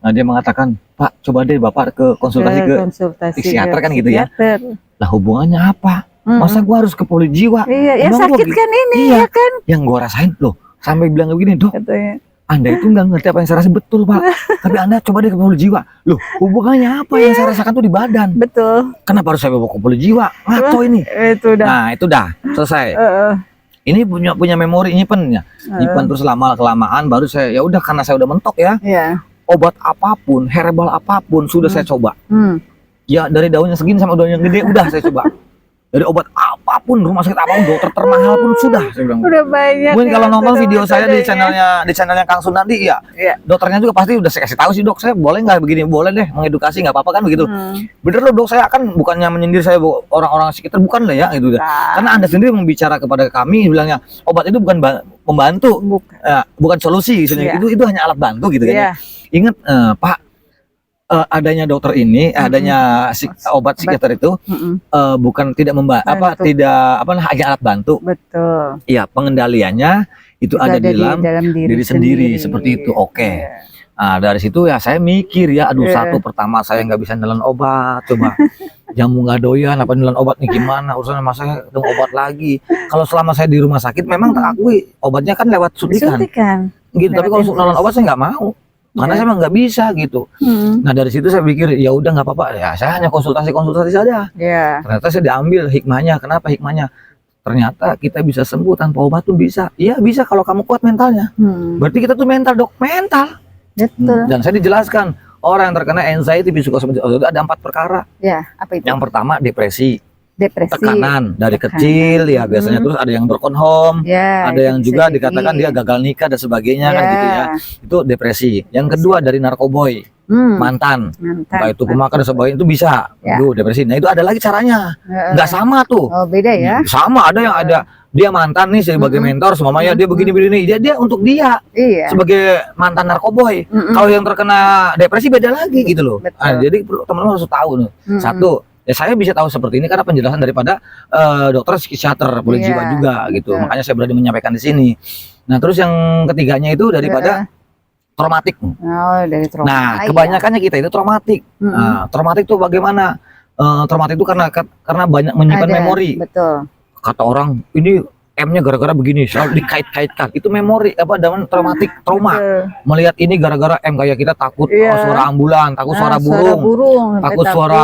Nah, dia mengatakan, Pak, coba deh Bapak ke konsultasi ke psikiater kan gitu ya. Lah hubungannya apa? Masa gua harus ke poli jiwa? Iya, ya sakit kan ini ya kan? Yang gua rasain loh, sampai bilang begini, Dok, katanya, Anda itu nggak ngerti apa yang saya rasa, betul Pak. Tapi Anda coba deh ke poli jiwa. Loh, hubungannya apa yang saya rasakan tuh di badan? Betul. Kenapa harus saya bawa ke poli jiwa? Ngaco ini. Itu dah. Nah, itu dah selesai. Ini punya memori, nyimpen terus lama kelamaan baru saya, ya udah, karena saya udah mentok ya. Obat apapun, herbal apapun sudah saya coba. Ya dari daunnya segini sama daun yang gede udah saya coba. Dari obat apapun, rumah sakit apapun, dokter termahal pun sudah, saya bilang. Udah banyak. Mungkin kalau nonton video saya di channelnya Kang Sunardi ya, dokternya juga pasti udah saya kasih tahu sih, Dok, saya boleh nggak begini, boleh deh, mengedukasi nggak apa-apa kan begitu. Bener loh Dok, saya kan bukannya menyindir saya orang-orang sekitar, bukan lah ya gitu. Karena Anda sendiri membicara kepada kami bilangnya obat itu bukan membantu, bukan solusi, itu hanya alat bantu gitu kan. Ingat Pak, adanya dokter ini, adanya obat psikiater itu bukan tidak hanya alat bantu. Betul. Iya, pengendaliannya itu ada di dalam diri sendiri seperti itu. Oke. Nah, dari situ ya saya mikir ya, aduh, satu pertama saya nggak bisa nelan obat, coba jamu nggak doyan, apa nelan obat nih gimana urusannya, masa saya ketemu obat lagi. Kalau selama saya di rumah sakit memang tak akui obatnya kan lewat suntikan. Gitu, tapi kalau nelan obat saya nggak mau. Karena saya emang nggak bisa gitu. Nah dari situ saya pikir ya udah nggak apa-apa ya, saya hanya konsultasi saja. Ternyata saya diambil hikmahnya. Kenapa hikmahnya? Ternyata kita bisa sembuh tanpa obat tuh bisa. Iya bisa kalau kamu kuat mentalnya. Berarti kita tuh mental, Dok, mental. Betul. Dan saya dijelaskan orang yang terkena anxiety psikosomatis itu ada 4 perkara. Ya, apa itu? Yang pertama depresi. Tekanan dari kecil ya biasanya, terus ada yang broken home, ada yang juga dikatakan dia gagal nikah dan sebagainya kan gitu ya, itu depresi. Yang kedua dari narkoboy, mantan, entah itu pemakan dan sebagainya, itu bisa depresi. Nah itu ada lagi caranya, nggak sama tuh. Oh beda ya? Sama, ada yang ada dia mantan nih sebagai mentor semuanya, dia begini-begini, dia untuk dia sebagai mantan narkoboy. Kalau yang terkena depresi beda lagi gitu loh. Nah, jadi teman-teman harus tahu nih. Satu, ya saya bisa tahu seperti ini karena penjelasan daripada dokter psikiater poli jiwa juga gitu. Makanya saya berani menyampaikan di sini. Nah, terus yang ketiganya itu daripada traumatik. Dari traumatik. Nah, kebanyakannya kita itu traumatik. Nah, traumatik itu bagaimana? Traumatik itu karena banyak menyimpan memori. Betul. Kata orang ini M-nya gara-gara begini, selalu dikait-kaitkan. Itu memori dalam traumatik, trauma. Melihat ini gara-gara M, kayak kita takut suara ambulan, takut suara burung, takut suara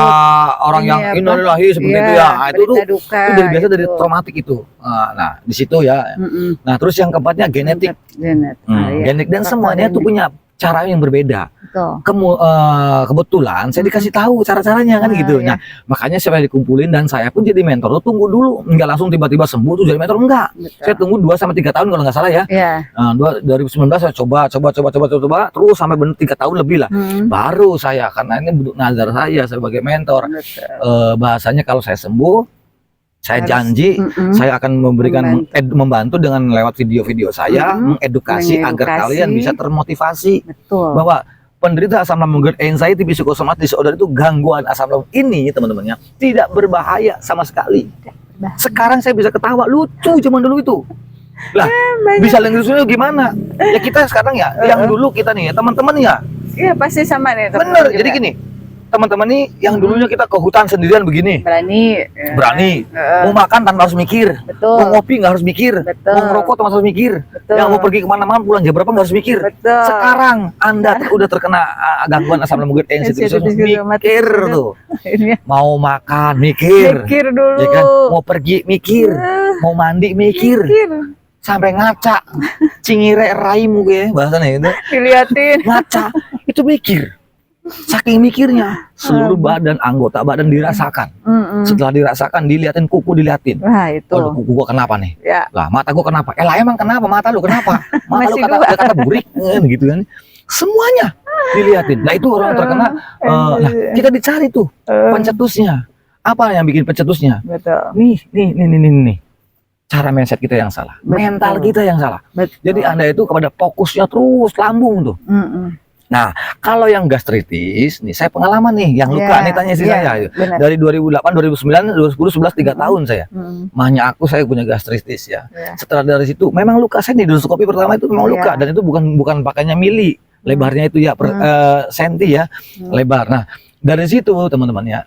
orang yang innalillahi seperti itu ya. Nah, itu dari biasa dari traumatik itu. Nah, di situ ya. Nah, terus yang keempatnya genetik. Genetik dan semuanya itu punya cara yang berbeda. Kebetulan saya dikasih tahu cara-caranya kan gitu. Nah, makanya saya dikumpulin dan saya pun jadi mentor. Tunggu dulu, nggak langsung tiba-tiba sembuh tuh jadi mentor, enggak. Saya tunggu 2-3 tahun kalau nggak salah ya. 2019 saya coba terus sampai benar 3 tahun lebih lah. Baru saya, karena ini bentuk nazar saya sebagai mentor. Bahasanya kalau saya sembuh, saya janji saya akan membantu dengan lewat video-video saya mengedukasi agar kalian bisa termotivasi bahwa penderita asam lambung GERD, anxiety psikosomatis disorder itu gangguan asam lambung ini teman-temannya tidak berbahaya sama sekali. Sekarang saya bisa ketawa, lucu zaman dulu itu. Lah, bisa lenggis gimana? Ya kita sekarang ya, yang dulu kita nih, teman-teman ya. Iya pasti sama nih. Bener, jadi gini, teman-teman nih yang dulunya kita ke hutan sendirian begini. Berani. Mau makan tanpa harus mikir. Betul. Mau ngopi nggak harus mikir. Betul. Mau ngerokok tanpa harus mikir. Betul. Yang mau pergi kemana-mana pulang jam berapa nggak harus mikir. Betul. Sekarang Anda udah terkena gangguan asam lambung sensitif, mikir tuh. Mau makan mikir. Mikir dulu. Ya kan? Mau pergi mikir. Mau mandi mikir. Sampai ngaca, cingire raimu gue bahasanya itu. Diliatin. Ngaca, itu mikir. Saking mikirnya, seluruh badan, anggota badan dirasakan. Setelah dirasakan, diliatin kuku, diliatin. Wah itu. Oh, kuku gua kenapa nih? Ya. Lah, mata gua kenapa? Lah emang kenapa? Mata lu kenapa? Mata lu kata burik, gitu kan? Semuanya diliatin. Nah itu orang terkena. Nah kita dicari tuh pencetusnya. Apa yang bikin pencetusnya? Betul. Nih. Cara mindset kita yang salah, mental kita yang salah. Jadi Anda itu kepada fokusnya terus lambung tuh. Nah, kalau yang gastritis, nih saya pengalaman nih, yang luka nih tanya istri saya. Dari 2008, 2009, 2010, 11, 3 tahun saya. Mahnya saya punya gastritis ya. Setelah dari situ, memang luka saya di endoskopi pertama itu memang luka dan itu bukan pakainya mili, lebarnya itu ya senti ya, lebar. Nah, dari situ teman-teman ya,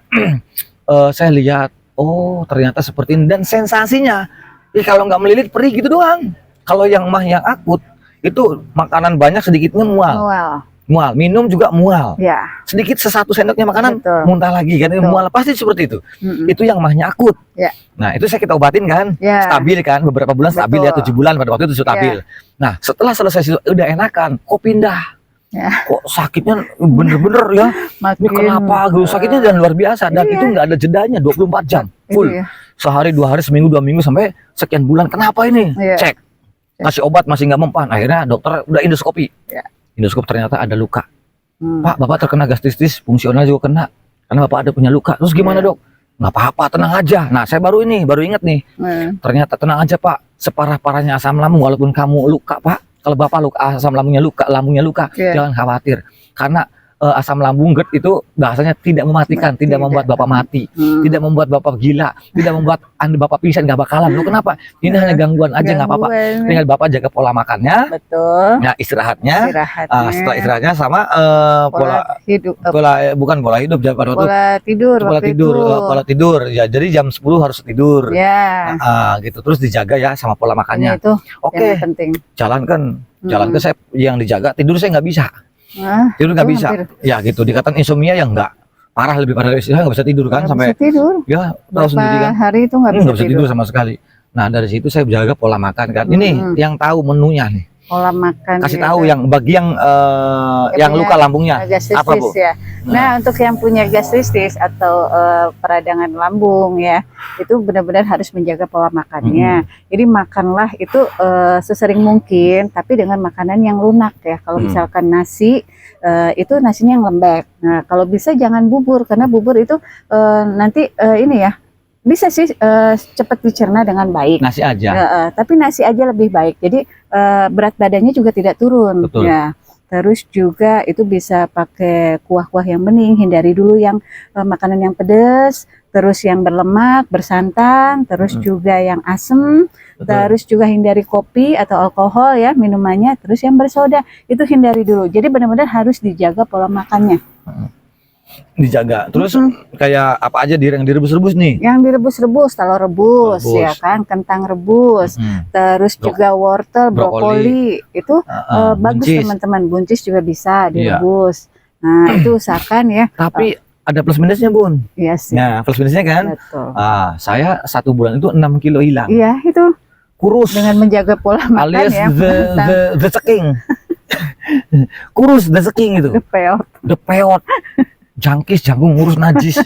saya lihat, oh ternyata seperti ini dan sensasinya. Kalau nggak melilit perih gitu doang. Kalau yang yang akut itu makanan banyak sedikitnya mual. Minum juga mual. Sedikit sesatu sendoknya makanan muntah lagi kan, mual pasti seperti itu. Itu yang mahnya akut. Nah itu kita obatin kan, stabil kan, beberapa bulan stabil ya, 7 bulan pada waktu itu stabil. Nah setelah selesai udah enakan, kok pindah. Kok sakitnya bener-bener ya. Ini kenapa? Sakitnya dan luar biasa dan itu nggak ada jedanya 24 jam full. Sehari, 2 hari, seminggu, 2 minggu sampai sekian bulan. Kenapa ini? Cek. Kasih obat masih nggak mempan. Akhirnya dokter udah endoskopi. Endoskop ternyata ada luka. Pak, Bapak terkena gastritis, fungsional juga kena. Karena Bapak ada punya luka. Terus gimana dok? Nggak apa-apa, tenang aja. Nah saya baru ingat nih. Ternyata tenang aja Pak. Separah-parahnya asam lambung walaupun kamu luka Pak. Kalau Bapak luka asam lambungnya luka, jangan khawatir. Karena asam lambung GERD itu bahasanya tidak mematikan, tidak membuat Bapak mati, tidak membuat Bapak gila, tidak membuat Anda Bapak pingsan, nggak bakalan. Lu kenapa? Ini hanya gangguan aja, nggak apa-apa. Tinggal Bapak jaga pola makannya, nah istirahatnya. Setelah istirahatnya sama pola hidup, bukan pola hidup, pola tidur. Ya, jadi jam 10 harus tidur. Gitu. Terus dijaga ya sama pola makannya. Oke, jalankan saya yang dijaga, tidur saya nggak bisa. Tidur nggak bisa, ya gitu. Dikatakan insomnia yang nggak parah, lebih parah dari saya nggak bisa tidur kan, sampai tidur. Ya tahu sendiri kan, hari itu nggak bisa tidur sama sekali. Nah dari situ saya jaga pola makan kan. Ini yang tahu menunya nih. Pola makan. Kasih tahu yang bagi yang luka lambungnya apa Bu? Ya. Nah untuk yang punya gastritis atau peradangan lambung ya, itu benar-benar harus menjaga pola makannya. Jadi makanlah itu sesering mungkin, tapi dengan makanan yang lunak ya. Kalau misalkan nasi, itu nasinya yang lembek. Nah kalau bisa jangan bubur, karena bubur itu nanti ini ya, bisa sih cepat dicerna dengan baik. Nasi aja. Tapi nasi aja lebih baik. Jadi berat badannya juga tidak turun. Betul. Ya. Terus juga itu bisa pakai kuah-kuah yang bening. Hindari dulu yang makanan yang pedas. Terus yang berlemak, bersantan. Terus juga yang asam. Terus juga hindari kopi atau alkohol ya minumannya. Terus yang bersoda itu hindari dulu. Jadi benar-benar harus dijaga pola makannya. Dijaga. Terus kayak apa aja yang direbus-rebus nih? Yang direbus-rebus, telur rebus, ya kan, kentang rebus, terus juga wortel, brokoli, itu bagus teman-teman. Buncis juga bisa direbus. Nah itu usahakan ya. Tapi ada plus minusnya Bun. Iya sih. Nah plus minusnya kan, saya 1 bulan itu 6 kilo hilang. Iya itu. Kurus. Dengan menjaga pola makan alias ya. The ceking. Kurus, the ceking itu. The peot. Jangkis, janggung, ngurus najis.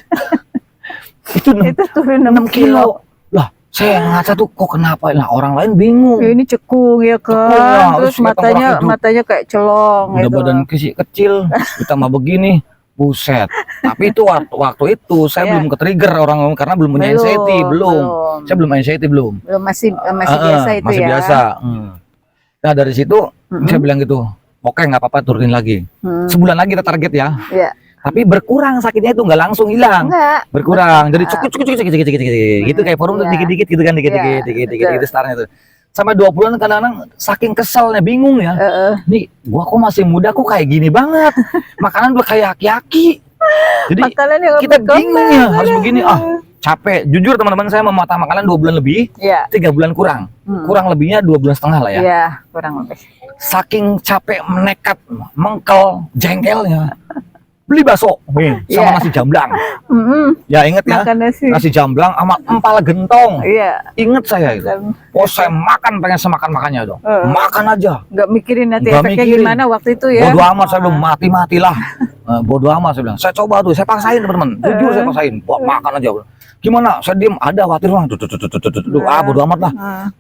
itu turun 6 kilo. Lah, saya ngaca tuh kok kenapa? Nah, orang lain bingung. Ya, ini cekung ya kan. Terus matanya kayak celong. Udah gitu. Badan kecil, ditambah begini, buset. Tapi itu waktu itu saya belum ke-trigger orang karena belum punya anxiety, belum. Saya belum anxiety belum. Masih biasa itu masih ya. Masih biasa. Nah, dari situ saya bilang gitu. Oke, nggak apa-apa turunin lagi. Sebulan lagi kita target ya. Tapi berkurang sakitnya itu nggak langsung hilang. Enggak. Berkurang. Jadi cukut gitu kayak forum tuh dikit-dikit gitu kan dikit-dikit gitu startnya tuh. Sampai 2 bulan kadang-kadang saking keselnya bingung ya. Nih gua kok masih muda kok kayak gini banget. Makanan udah kayak aki-aki. Jadi kita bingung ya harus begini capek. Jujur teman-teman saya memotong makanan 2 bulan lebih. 3 bulan kurang. Kurang lebihnya 2 bulan setengah lah ya. Iya, kurang lebih. Saking capek, menekat, mengkel, jengkelnya. Beli bakso sama nasi jamblang. Ya inget ya, nasi jamblang sama empal gentong. Inget saya itu. Oh saya makan pengen semakan-makannya dong. Makan aja. Nggak mikirin nanti efeknya gimana waktu itu ya. Bodo amat saya belum mati-matilah. Bodo amat saya bilang. Saya coba tuh, saya paksain teman-teman. Jujur saya paksain. Buat makan aja. Gimana? Saya diem, ada khawatir bang. Bodo amat lah.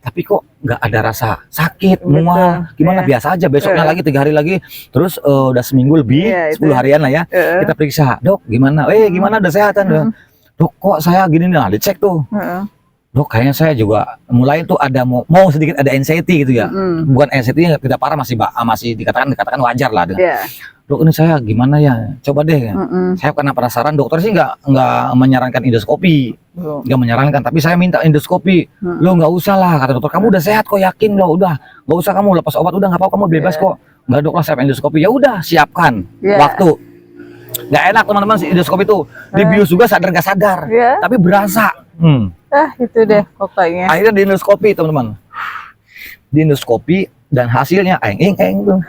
Tapi kok nggak ada rasa sakit, mual. Gimana? Biasa aja. Besoknya lagi 3 hari lagi. Terus udah seminggu lebih, 10 harian lah ya. Kita periksa, dok gimana? Gimana udah sehatan dong? Dok kok saya gini nih, dicek tuh. Dok kayaknya saya juga mulai tuh ada mau sedikit ada anxiety gitu ya. Bukan anxiety yang tidak parah, masih dikatakan wajar lah. Dok ini saya gimana ya? Coba deh. Saya karena penasaran, dokter sih nggak menyarankan endoskopi, nggak menyarankan. Tapi saya minta endoskopi. Lo nggak usah lah kata dokter. Kamu udah sehat kok, yakin lo udah. Nggak usah kamu lepas obat udah nggak apa-apa, kamu bebas kok. Nggak dok lah saya endoskopi. Ya udah siapkan waktu. Nggak enak teman-teman sih endoskopi itu. Dibius juga sadar nggak sadar, tapi berasa. Itu deh pokoknya. Akhirnya di endoskopi teman-teman. Di endoskopi dan hasilnya eng tuh.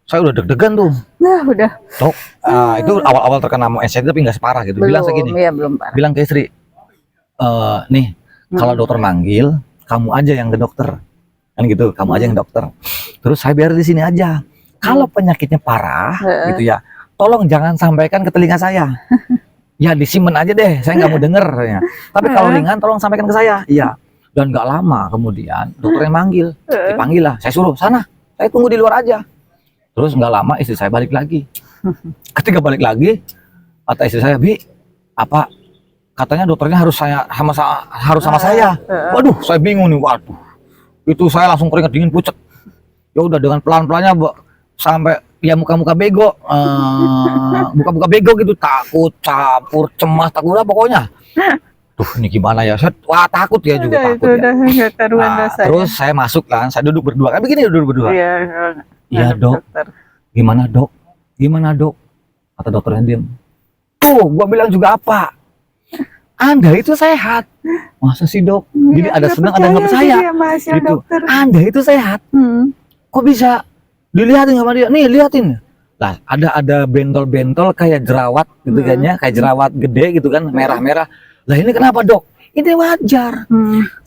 Saya udah deg-degan tuh. Nah udah. Dok, itu awal-awal terkena anxiety tapi nggak separah gitu. Bilang segini. Belum parah. Bilang ke istri, nih kalau dokter manggil, kamu aja yang ke dokter. Kan gitu, kamu aja yang dokter. Terus saya biar di sini aja. Kalau penyakitnya parah, gitu ya, tolong jangan sampaikan ke telinga saya. Ya disimpan aja deh, saya nggak mau denger. Ya. Tapi kalau ringan, tolong sampaikan ke saya. Iya. Dan nggak lama kemudian dokter yang manggil, dipanggil lah. Saya suruh sana, saya tunggu di luar aja. Terus nggak lama istri saya balik lagi. Ketika balik lagi, kata istri saya, Bi, apa katanya dokternya harus sama saya. Waduh, saya bingung nih. Waduh, itu saya langsung keringat dingin pucet. Ya udah dengan pelan-pelannya sampai ya muka-muka bego, muka-muka bego gitu, takut, campur, cemas, takut lah pokoknya. Tuh ini gimana ya? Saya takut ya juga takut. Ya. Terus saya masuk kan, saya duduk berdua. Kan begini duduk berdua. Iya dok, gimana dok? Gimana dok? Kata dokternya diam. Tuh, gua bilang juga apa? Anda itu sehat. Masa sih dok? Jadi ada senang, ada nggak percaya. Gitu. Anda itu sehat. Kok bisa? Dilihatin sama dia. Nih lihatin. Lah ada bentol-bentol kayak jerawat gitu kan ya, kayak jerawat gede gitu kan, merah-merah. Lah ini kenapa dok? Ini wajar.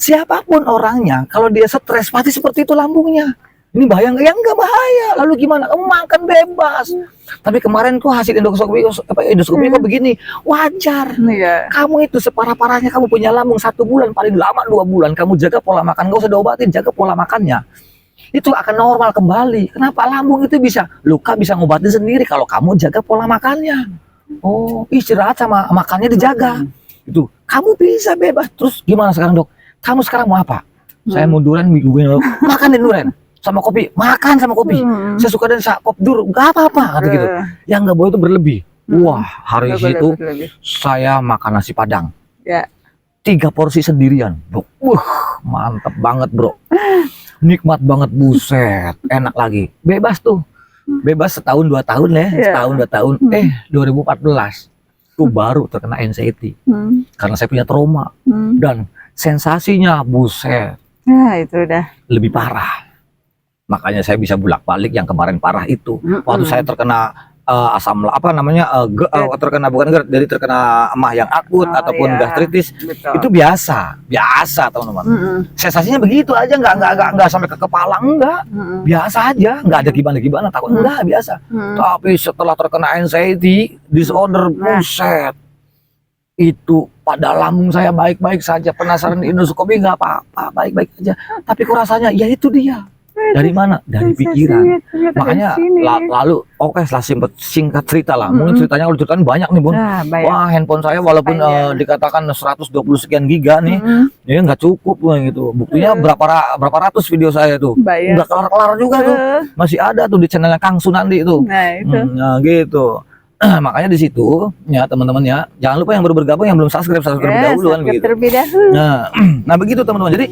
Siapapun orangnya, kalau dia stres pasti seperti itu lambungnya. Ini bahaya nggak? Ya nggak bahaya. Lalu gimana? Kamu makan bebas. Tapi kemarin tuh hasil endoskopi kok begini. Wajar. Kamu itu separah-parahnya kamu punya lambung 1 bulan, paling lama 2 bulan. Kamu jaga pola makan, nggak usah diobatin, jaga pola makannya. Itu akan normal kembali. Kenapa lambung itu bisa? Luka bisa ngobatin sendiri kalau kamu jaga pola makannya. Oh, istirahat sama makannya dijaga. Itu kamu bisa bebas. Terus gimana sekarang dok? Kamu sekarang mau apa? Saya mau durian, makan durian. Sama kopi, makan sama kopi. Saya suka dan kop dur, nggak apa-apa kata gitu. Yang nggak boleh itu berlebih. Wah, hari itu saya makan nasi Padang. 3 porsi sendirian, bro. Mantep banget, bro. Nikmat banget, buset, enak lagi. Bebas tuh. Bebas setahun 2 tahun ya, setahun 2 tahun. 2014 tuh baru terkena anxiety. Karena saya punya trauma. Dan sensasinya buset. Nah, itu udah lebih parah. Makanya saya bisa bolak-balik yang kemarin parah itu. Waktu saya terkena asam apa namanya terkena bukan GERD, jadi terkena emah yang akut ataupun gastritis. Itu biasa teman-teman. Sensasinya begitu aja, nggak sampai ke kepala, enggak. Biasa aja, nggak ada gimana takut, enggak, biasa. Tapi setelah terkena anxiety disorder, buset, itu pada lambung saya baik-baik saja, penasaran endoskopi nggak apa-apa, baik-baik aja. Tapi kok rasanya ya itu dia. Dari mana? Dari pikiran. Makanya lalu setelah singkat cerita lah. Mungkin ceritanya kalau ceritain banyak nih Bun. Wah, handphone saya walaupun dikatakan 120 sekian giga nih, ya nggak cukup gitu. Buktinya berapa ratus video saya tuh. Nggak kelar-kelar juga tuh. Masih ada tuh di channelnya Kang Sunandi itu. Nah, itu. Nah gitu. Makanya di situ ya teman-teman ya, jangan lupa yang baru bergabung yang belum subscribe dahulu kan begitu. Terlebih dahulu. Nah begitu teman-teman. Jadi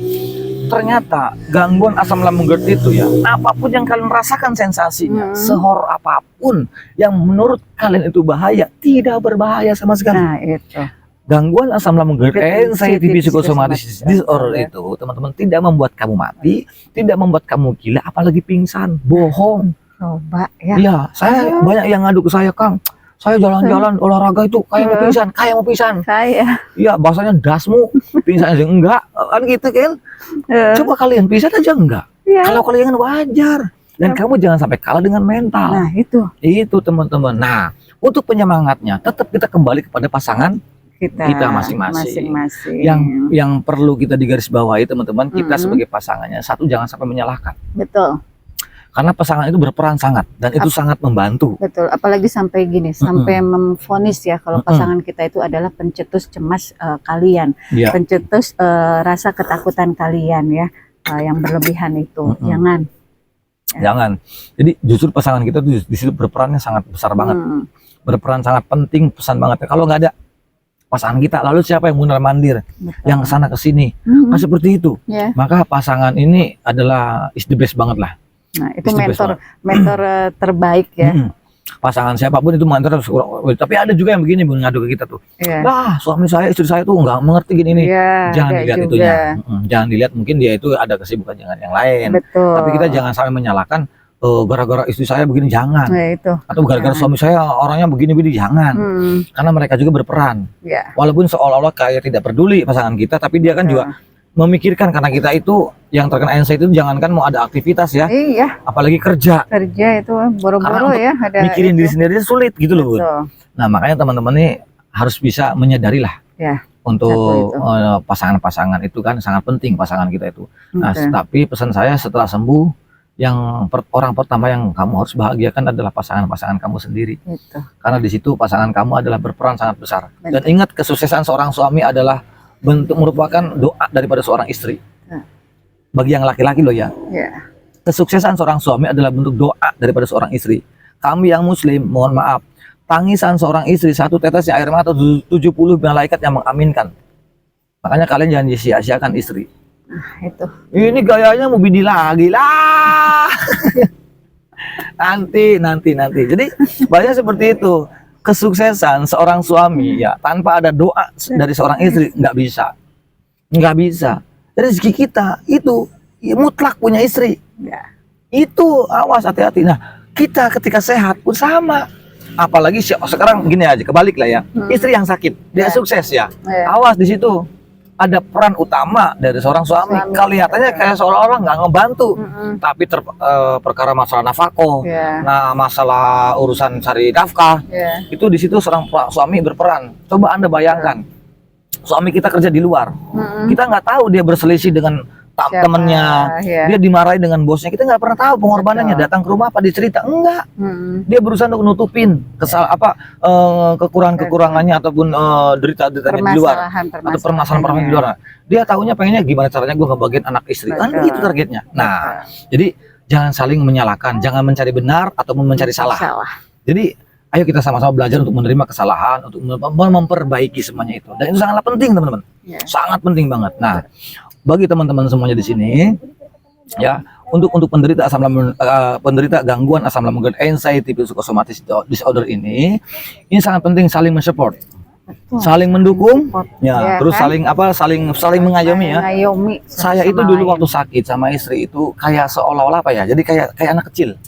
ternyata gangguan asam lambung GERD itu ya, apapun yang kalian rasakan sensasinya, sehoror apapun yang menurut kalian itu bahaya, tidak berbahaya sama sekali. Nah itu. Gangguan asam lambung GERD, anxiety psychosomatic disorder itu teman-teman tidak membuat kamu mati, tidak membuat kamu gila, apalagi pingsan, bohong. Coba ya. Iya, saya banyak yang ngadu ke saya, Kang. Saya jalan-jalan olahraga itu kayak mau pingsan, Saya. Iya, bahasanya dasmu, pingsan aja enggak, kan gitu kan? Coba kalian pingsan aja enggak? Ya. Kalau kalian wajar. Dan kamu jangan sampai kalah dengan mental. Nah itu teman-teman. Nah, untuk penyemangatnya, tetap kita kembali kepada pasangan kita masing-masing. Yang perlu kita digarisbawahi teman-teman, kita sebagai pasangannya, satu jangan sampai menyalahkan. Betul. Karena pasangan itu berperan sangat dan itu sangat membantu. Betul, apalagi sampai gini, sampai memvonis ya kalau pasangan kita itu adalah pencetus cemas kalian, pencetus rasa ketakutan kalian ya, yang berlebihan itu. Jangan. Jadi justru pasangan kita tuh di situ berperannya sangat besar banget, berperan sangat penting, pesan banget. Kalau nggak ada pasangan kita, lalu siapa yang mundar-mandir, yang kesana kesini, seperti itu. Maka pasangan ini adalah is the best banget lah. Nah itu mentor terbaik ya. Pasangan siapapun itu mentor. Tapi ada juga yang begini ngadu ke kita tuh. Suami saya, istri saya tuh nggak mengerti gini. Jangan dilihat itunya. Jangan dilihat, mungkin dia itu ada kesibukan dengan yang lain. Betul. Tapi kita jangan sampai menyalahkan gara-gara istri saya begini, jangan. Atau gara-gara suami saya orangnya begini-begini, jangan. Karena mereka juga berperan. Walaupun seolah-olah kayak tidak peduli pasangan kita, tapi dia kan juga memikirkan, karena kita itu yang terkena anxiety itu jangankan mau ada aktivitas ya, apalagi kerja itu boro-boro ya, ada mikirin diri sendiri sulit gitu loh. Nah makanya teman-teman ini harus bisa menyadari lah untuk pasangan-pasangan itu kan sangat penting pasangan kita itu. Nah tapi pesan saya setelah sembuh, yang orang pertama yang kamu harus bahagiakan adalah pasangan-pasangan kamu sendiri. Karena di situ pasangan kamu adalah berperan sangat besar. Dan ingat, kesuksesan seorang suami adalah merupakan doa daripada seorang istri. Bagi yang laki-laki loh ya. Kesuksesan seorang suami adalah bentuk doa daripada seorang istri. Kami yang muslim, mohon maaf, tangisan seorang istri, satu tetesnya air mata, 70 malaikat yang mengaminkan. Makanya kalian jangan sia-siakan istri. Itu. Ini gayanya mau bini lagi lah. nanti. Jadi banyak seperti itu. Kesuksesan seorang suami ya tanpa ada doa dari seorang istri nggak bisa. Rezeki kita itu ya, mutlak punya istri. Itu awas, hati-hati. Nah kita ketika sehat pun sama. Apalagi sekarang gini aja, kebalik lah ya. Istri yang sakit dia sukses ya. Awas, di situ ada peran utama dari seorang suami. Kelihatannya kayak seolah-olah nggak ngebantu, tapi perkara masalah nafkah, nah masalah urusan cari nafkah, itu di situ seorang suami berperan. Coba Anda bayangkan, suami kita kerja di luar, kita nggak tahu dia berselisih dengan temennya, dia dimarahi dengan bosnya, kita nggak pernah tahu pengorbanannya. Datang ke rumah apa dicerita? Enggak, dia berusaha untuk nutupin kekurangannya ataupun derita-deritanya di luar atau permasalahan di luar. Dia tahunya pengennya gimana caranya gue ngebagiin anak istri, kan gitu targetnya. Nah jadi jangan saling menyalahkan, jangan mencari benar ataupun mencari salah. Jadi ayo kita sama-sama belajar untuk menerima kesalahan, untuk memperbaiki semuanya itu. Dan itu sangatlah penting teman-teman, sangat penting banget. Nah bagi teman-teman semuanya di sini ya, untuk penderita penderita gangguan asam lambung GERD, anxiety psychosomatic disorder ini sangat penting saling mensupport, saling mendukung terus saling mengayomi ya. Saya itu dulu waktu sakit sama istri itu kayak seolah-olah jadi kayak anak kecil.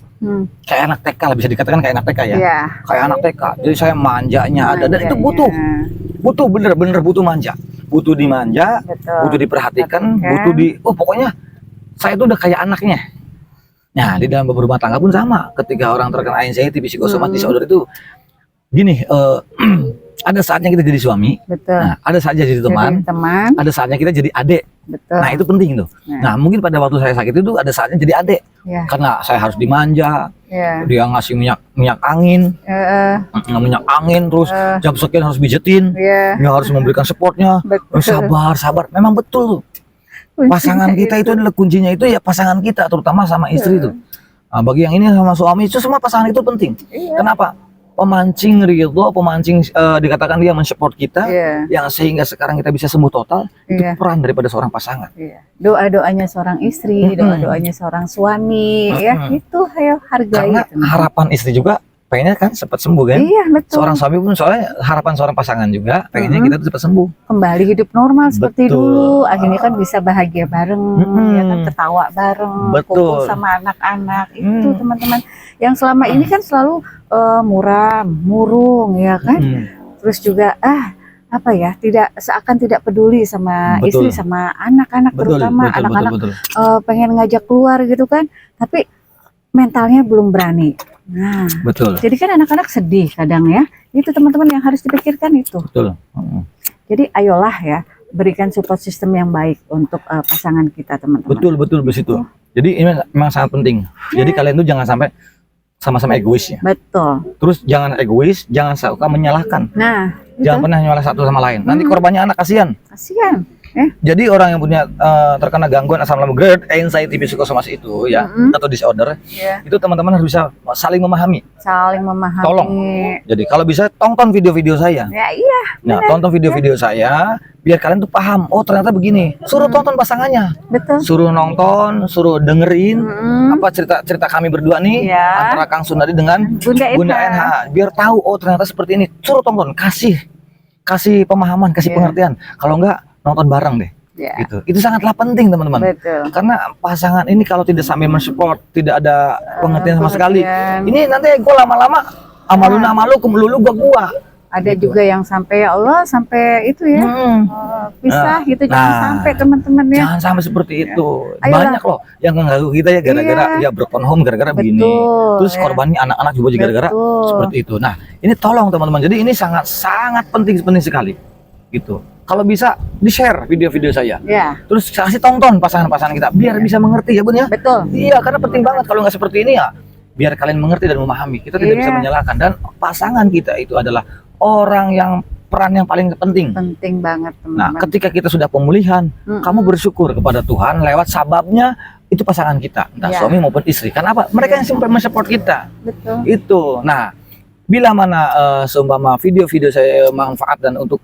Kayak anak TK lah, bisa dikatakan kayak anak TK ya. Kayak anak TK. Jadi saya manjanya ada, dan itu butuh bener-bener butuh manja, butuh dimanja, butuh diperhatikan, butuh pokoknya saya itu udah kayak anaknya. Nah di dalam berumah tangga pun sama. Ketika orang terkena anxiety psychosomatic disorder itu gini, ada saatnya kita jadi suami, nah, ada saatnya jadi teman, ada saatnya kita jadi adik. Nah itu penting tuh. Nah mungkin pada waktu saya sakit itu ada saatnya jadi adik, karena saya harus dimanja, dia ngasih minyak angin, terus jam sekian harus pijetin, dia harus memberikan supportnya, sabar. Memang betul tuh. Pasangan kita itu adalah kuncinya itu ya, pasangan kita terutama sama istri itu. Nah, bagi yang ini sama suami itu semua pasangan itu penting. Kenapa? pemancing ridho, pemancing dikatakan dia mensupport kita, yang sehingga sekarang kita bisa sembuh total. Itu peran daripada seorang pasangan. Doa-doanya seorang istri, doa-doanya seorang suami, ya itu ayo hargai. Karena harapan istri juga pengennya kan cepat sembuh kan. Iya, betul. Seorang suami pun soalnya harapan seorang pasangan juga pengennya kita tuh cepat sembuh. Kembali hidup normal seperti dulu. Akhirnya kan bisa bahagia bareng, ya kan, ketawa bareng, kumpul sama anak-anak. Itu teman-teman yang selama ini kan selalu muram, murung, ya kan. Terus juga apa ya, seakan tidak peduli sama istri, sama anak-anak, terutama anak-anak pengen ngajak keluar gitu kan, tapi mentalnya belum berani. Nah, jadi kan anak-anak sedih kadang ya. Itu teman-teman yang harus dipikirkan itu. Jadi ayolah ya, berikan support system yang baik untuk pasangan kita, teman-teman. Betul besitu. Jadi ini memang sangat penting. Jadi kalian tuh jangan sampai sama-sama egois ya. Betul. Terus jangan egois, jangan suka menyalahkan. Nah, jangan pernah nyalah satu sama lain. Nanti korbannya anak, kasihan. Kasihan. Jadi orang yang punya terkena gangguan asam lambung GERD, anxiety psikosomasi itu ya, atau disorder, itu teman-teman harus bisa saling memahami. Saling memahami. Tolong. Jadi kalau bisa tonton video-video saya. Ya iya. Nah, tonton video-video saya biar kalian tuh paham. Oh, ternyata begini. Suruh tonton pasangannya. Betul. Suruh nonton, suruh dengerin apa cerita kami berdua nih antara Kang Sunardi dengan Bunda NH. Biar tahu oh ternyata seperti ini. Suruh tonton, kasih pemahaman, kasih pengertian. Kalau enggak nonton bareng deh, gitu. Itu sangatlah penting teman-teman. Karena pasangan ini kalau tidak sambil mensupport, tidak ada pengertian sama sekali, ini nanti gue lama-lama amalu gua. Ada gitu. Juga yang sampai ya Allah sampai itu ya pisah gitu, jangan sampai teman-teman ya. Jangan sampai seperti itu. Banyak loh yang mengganggu kita ya gara-gara ya broken home gara-gara begini. Terus korbannya anak-anak juga gara-gara seperti itu. Nah ini tolong teman-teman. Jadi ini sangat penting sekali, gitu. Kalau bisa di-share video-video saya. Terus kasih tonton pasangan-pasangan kita biar bisa mengerti ya Bun ya. Betul. Iya, karena penting banget kalau nggak seperti ini ya. Biar kalian mengerti dan memahami. Kita tidak bisa menyalahkan, dan pasangan kita itu adalah orang yang peran yang paling penting. Penting banget, teman-teman. Nah, ketika kita sudah pemulihan, kamu bersyukur kepada Tuhan lewat sababnya itu pasangan kita, entah suami maupun istri. Karena apa? Mereka yang simpan mensupport kita. Betul. Itu. Nah, bila mana seumpama video-video saya manfaat dan untuk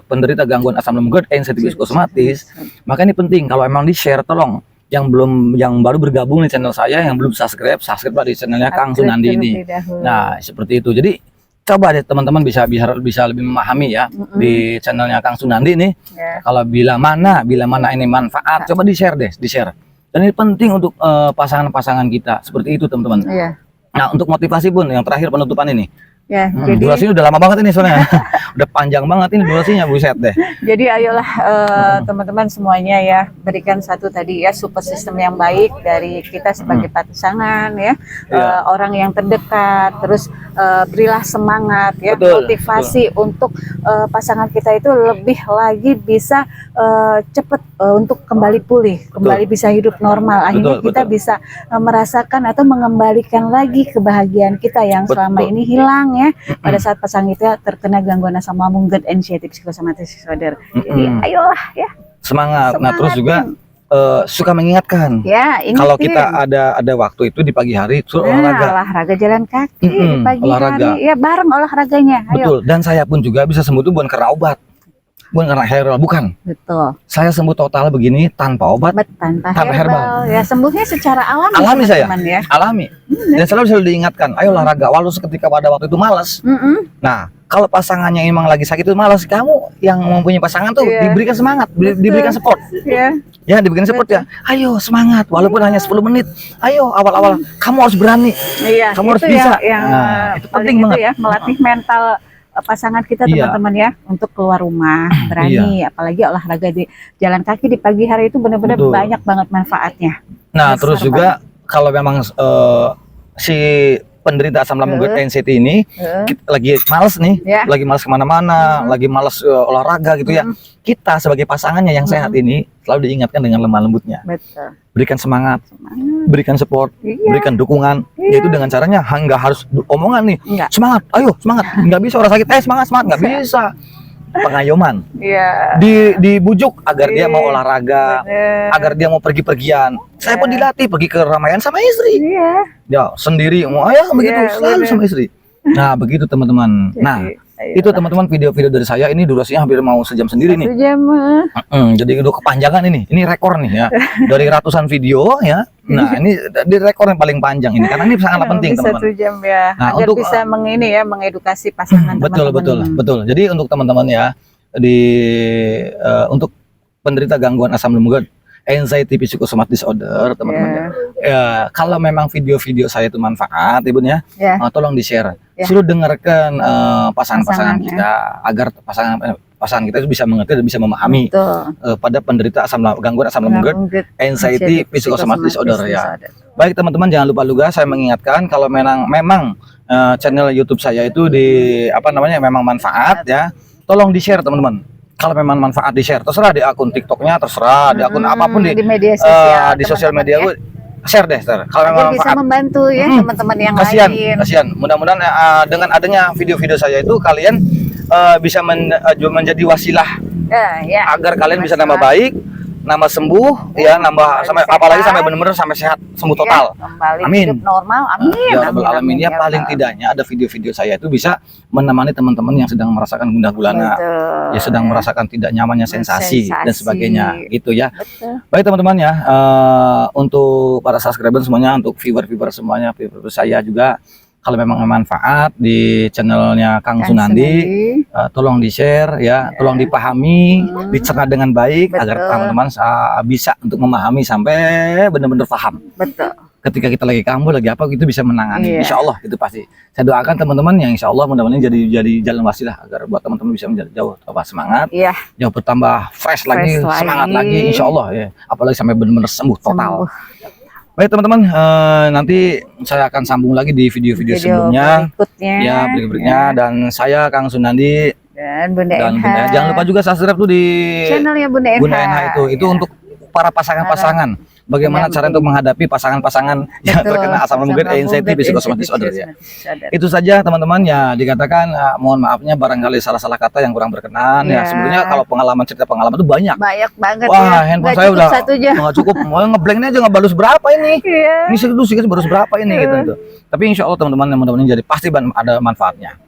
penderita gangguan asam lambung GERD, anxiety psikosomatis, maka ini penting kalau emang di-share, tolong yang baru bergabung di channel saya, yang belum subscribe di channelnya Kang Sunardi ini. Nah, seperti itu. Jadi coba deh teman-teman bisa lebih memahami ya di channelnya Kang Sunardi ini. Kalau bila mana ini manfaat, coba di-share. Dan ini penting untuk pasangan-pasangan kita. Seperti itu, teman-teman. Nah, untuk motivasi Bun, yang terakhir penutupan ini. Jadi durasinya udah lama banget ini soalnya. Udah panjang banget ini durasinya, buset deh. Jadi ayolah teman-teman semuanya ya, berikan satu tadi ya support system yang baik dari kita sebagai pasangan ya. Orang yang terdekat, terus berilah semangat ya, motivasi untuk pasangan kita itu lebih lagi bisa cepat untuk kembali pulih, kembali bisa hidup normal. Akhirnya kita bisa merasakan atau mengembalikan lagi kebahagiaan kita yang selama ini hilang ya, pada saat pasangan kita terkena gangguan asam lambung GERD, anxiety psikosomatis disorder. Jadi ayolah ya, semangat. Nah terus juga suka mengingatkan kalau kita ada waktu itu di pagi hari suruh olahraga jalan kaki di pagi hari ya, bareng olahraganya. Betul. Dan saya pun juga bisa sembuh itu bukan karena obat, bukan karena herbal, bukan. Betul. Saya sembuh total begini tanpa obat, tanpa herbal. Ya sembuhnya secara alami saya. Ya. Alami. Dan selalu diingatkan, ayo olahraga. Walau seketika pada waktu itu malas. Nah, kalau pasangannya emang lagi sakit itu malas, kamu yang mempunyai pasangan tuh diberikan semangat, diberikan support. Ya, diberikan support ya. Ayo semangat, walaupun hanya 10 menit. Ayo awal-awal kamu harus berani. Kamu harus bisa. Itu penting banget ya, melatih mental pasangan kita teman-teman ya, untuk keluar rumah berani, apalagi olahraga di jalan kaki di pagi hari itu benar-benar banyak banget manfaatnya. Nah terus juga kalau memang si penderita asam lambung GERD anxiety ini lagi males nih, lagi males kemana-mana, lagi males olahraga gitu ya, kita sebagai pasangannya yang sehat ini selalu diingatkan dengan lemah lembutnya. Berikan semangat, berikan support, berikan dukungan, yaitu dengan caranya nggak harus omongan nih, semangat, ayo semangat, nggak bisa orang sakit, semangat, nggak bisa. Pengayoman, dibujuk agar dia mau olahraga, agar dia mau pergi-pergian. Saya pun dilatih pergi ke Ramayana sama istri, ya sendiri mau begitu selalu sama istri. Nah, begitu teman-teman. Nah, itu teman-teman video-video dari saya ini durasinya hampir mau sejam sendiri nih. Sejam. Jadi udah kepanjangan ini. Ini rekor nih ya. Dari ratusan video ya. Nah, ini di rekor yang paling panjang ini karena ini sangat penting teman-teman. 1 jam ya. Nah, agar untuk bisa mengedukasi pasangan betul teman-teman. betul. Jadi untuk teman-teman ya untuk penderita gangguan asam lambung, anxiety psychosomatic disorder, teman-teman ya. Kalau memang video-video saya itu manfaat, Ibu ya, tolong di-share. Suruh dengarkan pasangan-pasangan kita agar pasangan kita itu bisa mengerti dan bisa memahami pada penderita gangguan asam lambung, anxiety psychosomatic disorder ya. Baik teman-teman, jangan lupa juga saya mengingatkan kalau memang channel YouTube saya itu memang manfaat ya, tolong di-share teman-teman. Kalau memang manfaat di-share, terserah di akun TikToknya, terserah di akun apapun di media sosial, di sosial media gue share deh, kalau memang bisa membantu ya teman-teman yang lain. Kasihan. Mudah-mudahan dengan adanya video-video saya itu kalian bisa menjadi wasilah agar kalian bisa nambah baik, nambah sembuh ya, nambah sampai apalagi sampai benar-benar sampai sehat, sembuh total. Amin. Hidup normal. Amin. Ya Rabbal Alamin. Ya paling tidaknya ada video-video saya itu bisa menemani teman-teman yang sedang merasakan gundah gulana, ya sedang merasakan tidak nyamannya sensasi dan sebagainya gitu ya. Baik teman-teman ya, untuk para subscriber semuanya, untuk viewer semuanya, viewer saya juga, kalau memang manfaat di channelnya Kang Sunandi, tolong di-share ya, tolong dipahami, dicerna dengan baik agar teman-teman bisa untuk memahami sampai benar-benar paham. Betul. Ketika kita lagi kambuh, lagi apa itu bisa menangani. Insya Allah itu pasti. Saya doakan teman-teman yang insya Allah mudah-mudahan jadi jalan wasilah agar buat teman-teman bisa menjadi jauh tambah semangat, jauh bertambah fresh lagi, semangat lagi, insya Allah ya. Apalagi sampai benar-benar sembuh total. Baik teman-teman, nanti saya akan sambung lagi di video-video sebelumnya, berikutnya. Dan saya Kang Sunandi dan Bunda NH. Jangan lupa juga subscribe tuh di channelnya Bunda NH. Itu untuk para pasangan-pasangan. Bagaimana cara untuk menghadapi pasangan-pasangan yang terkena asam lambung, anxiety psychosomatic disorder ya. Itu saja teman-teman ya, dikatakan mohon maafnya barangkali salah-salah kata yang kurang berkenan ya. Sebenarnya kalau cerita pengalaman itu banyak banget. Wah, handphone saya udah nggak cukup, mau ngeblanknya aja nggak balus berapa ini. Ini sih baru berapa ini gitu. Tapi insya Allah teman-teman mudah-mudahan jadi pasti ada manfaatnya.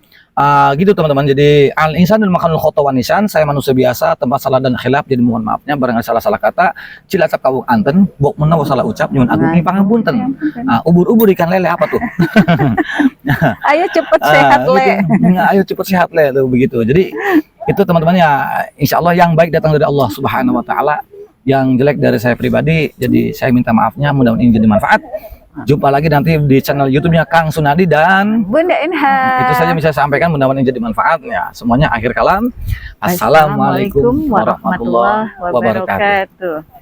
Gitu teman-teman. Jadi al insan dan makanul khotawan nisan, saya manusia biasa, tempat salah dan khilaf, jadi mohon maafnya barangkali salah-salah kata, cilacap kawuk anten, bok menawa salah ucap, nyuwun agung ing pangapunten. Ubur-ubur ikan lele apa tuh? Ayo cepet sehat le. Ayo cepet sehat le tuh begitu. Jadi itu teman-teman ya, insya Allah yang baik datang dari Allah Subhanahu wa taala, yang jelek dari saya pribadi, jadi saya minta maafnya, mudah-mudahan ini jadi manfaat. Jumpa lagi nanti di channel YouTube-nya Kang Sunandi dan Bunda NH. Itu saja bisa saya sampaikan, mudah-mudahan jadi manfaat ya. Semuanya akhir kalam. Assalamualaikum warahmatullahi wabarakatuh.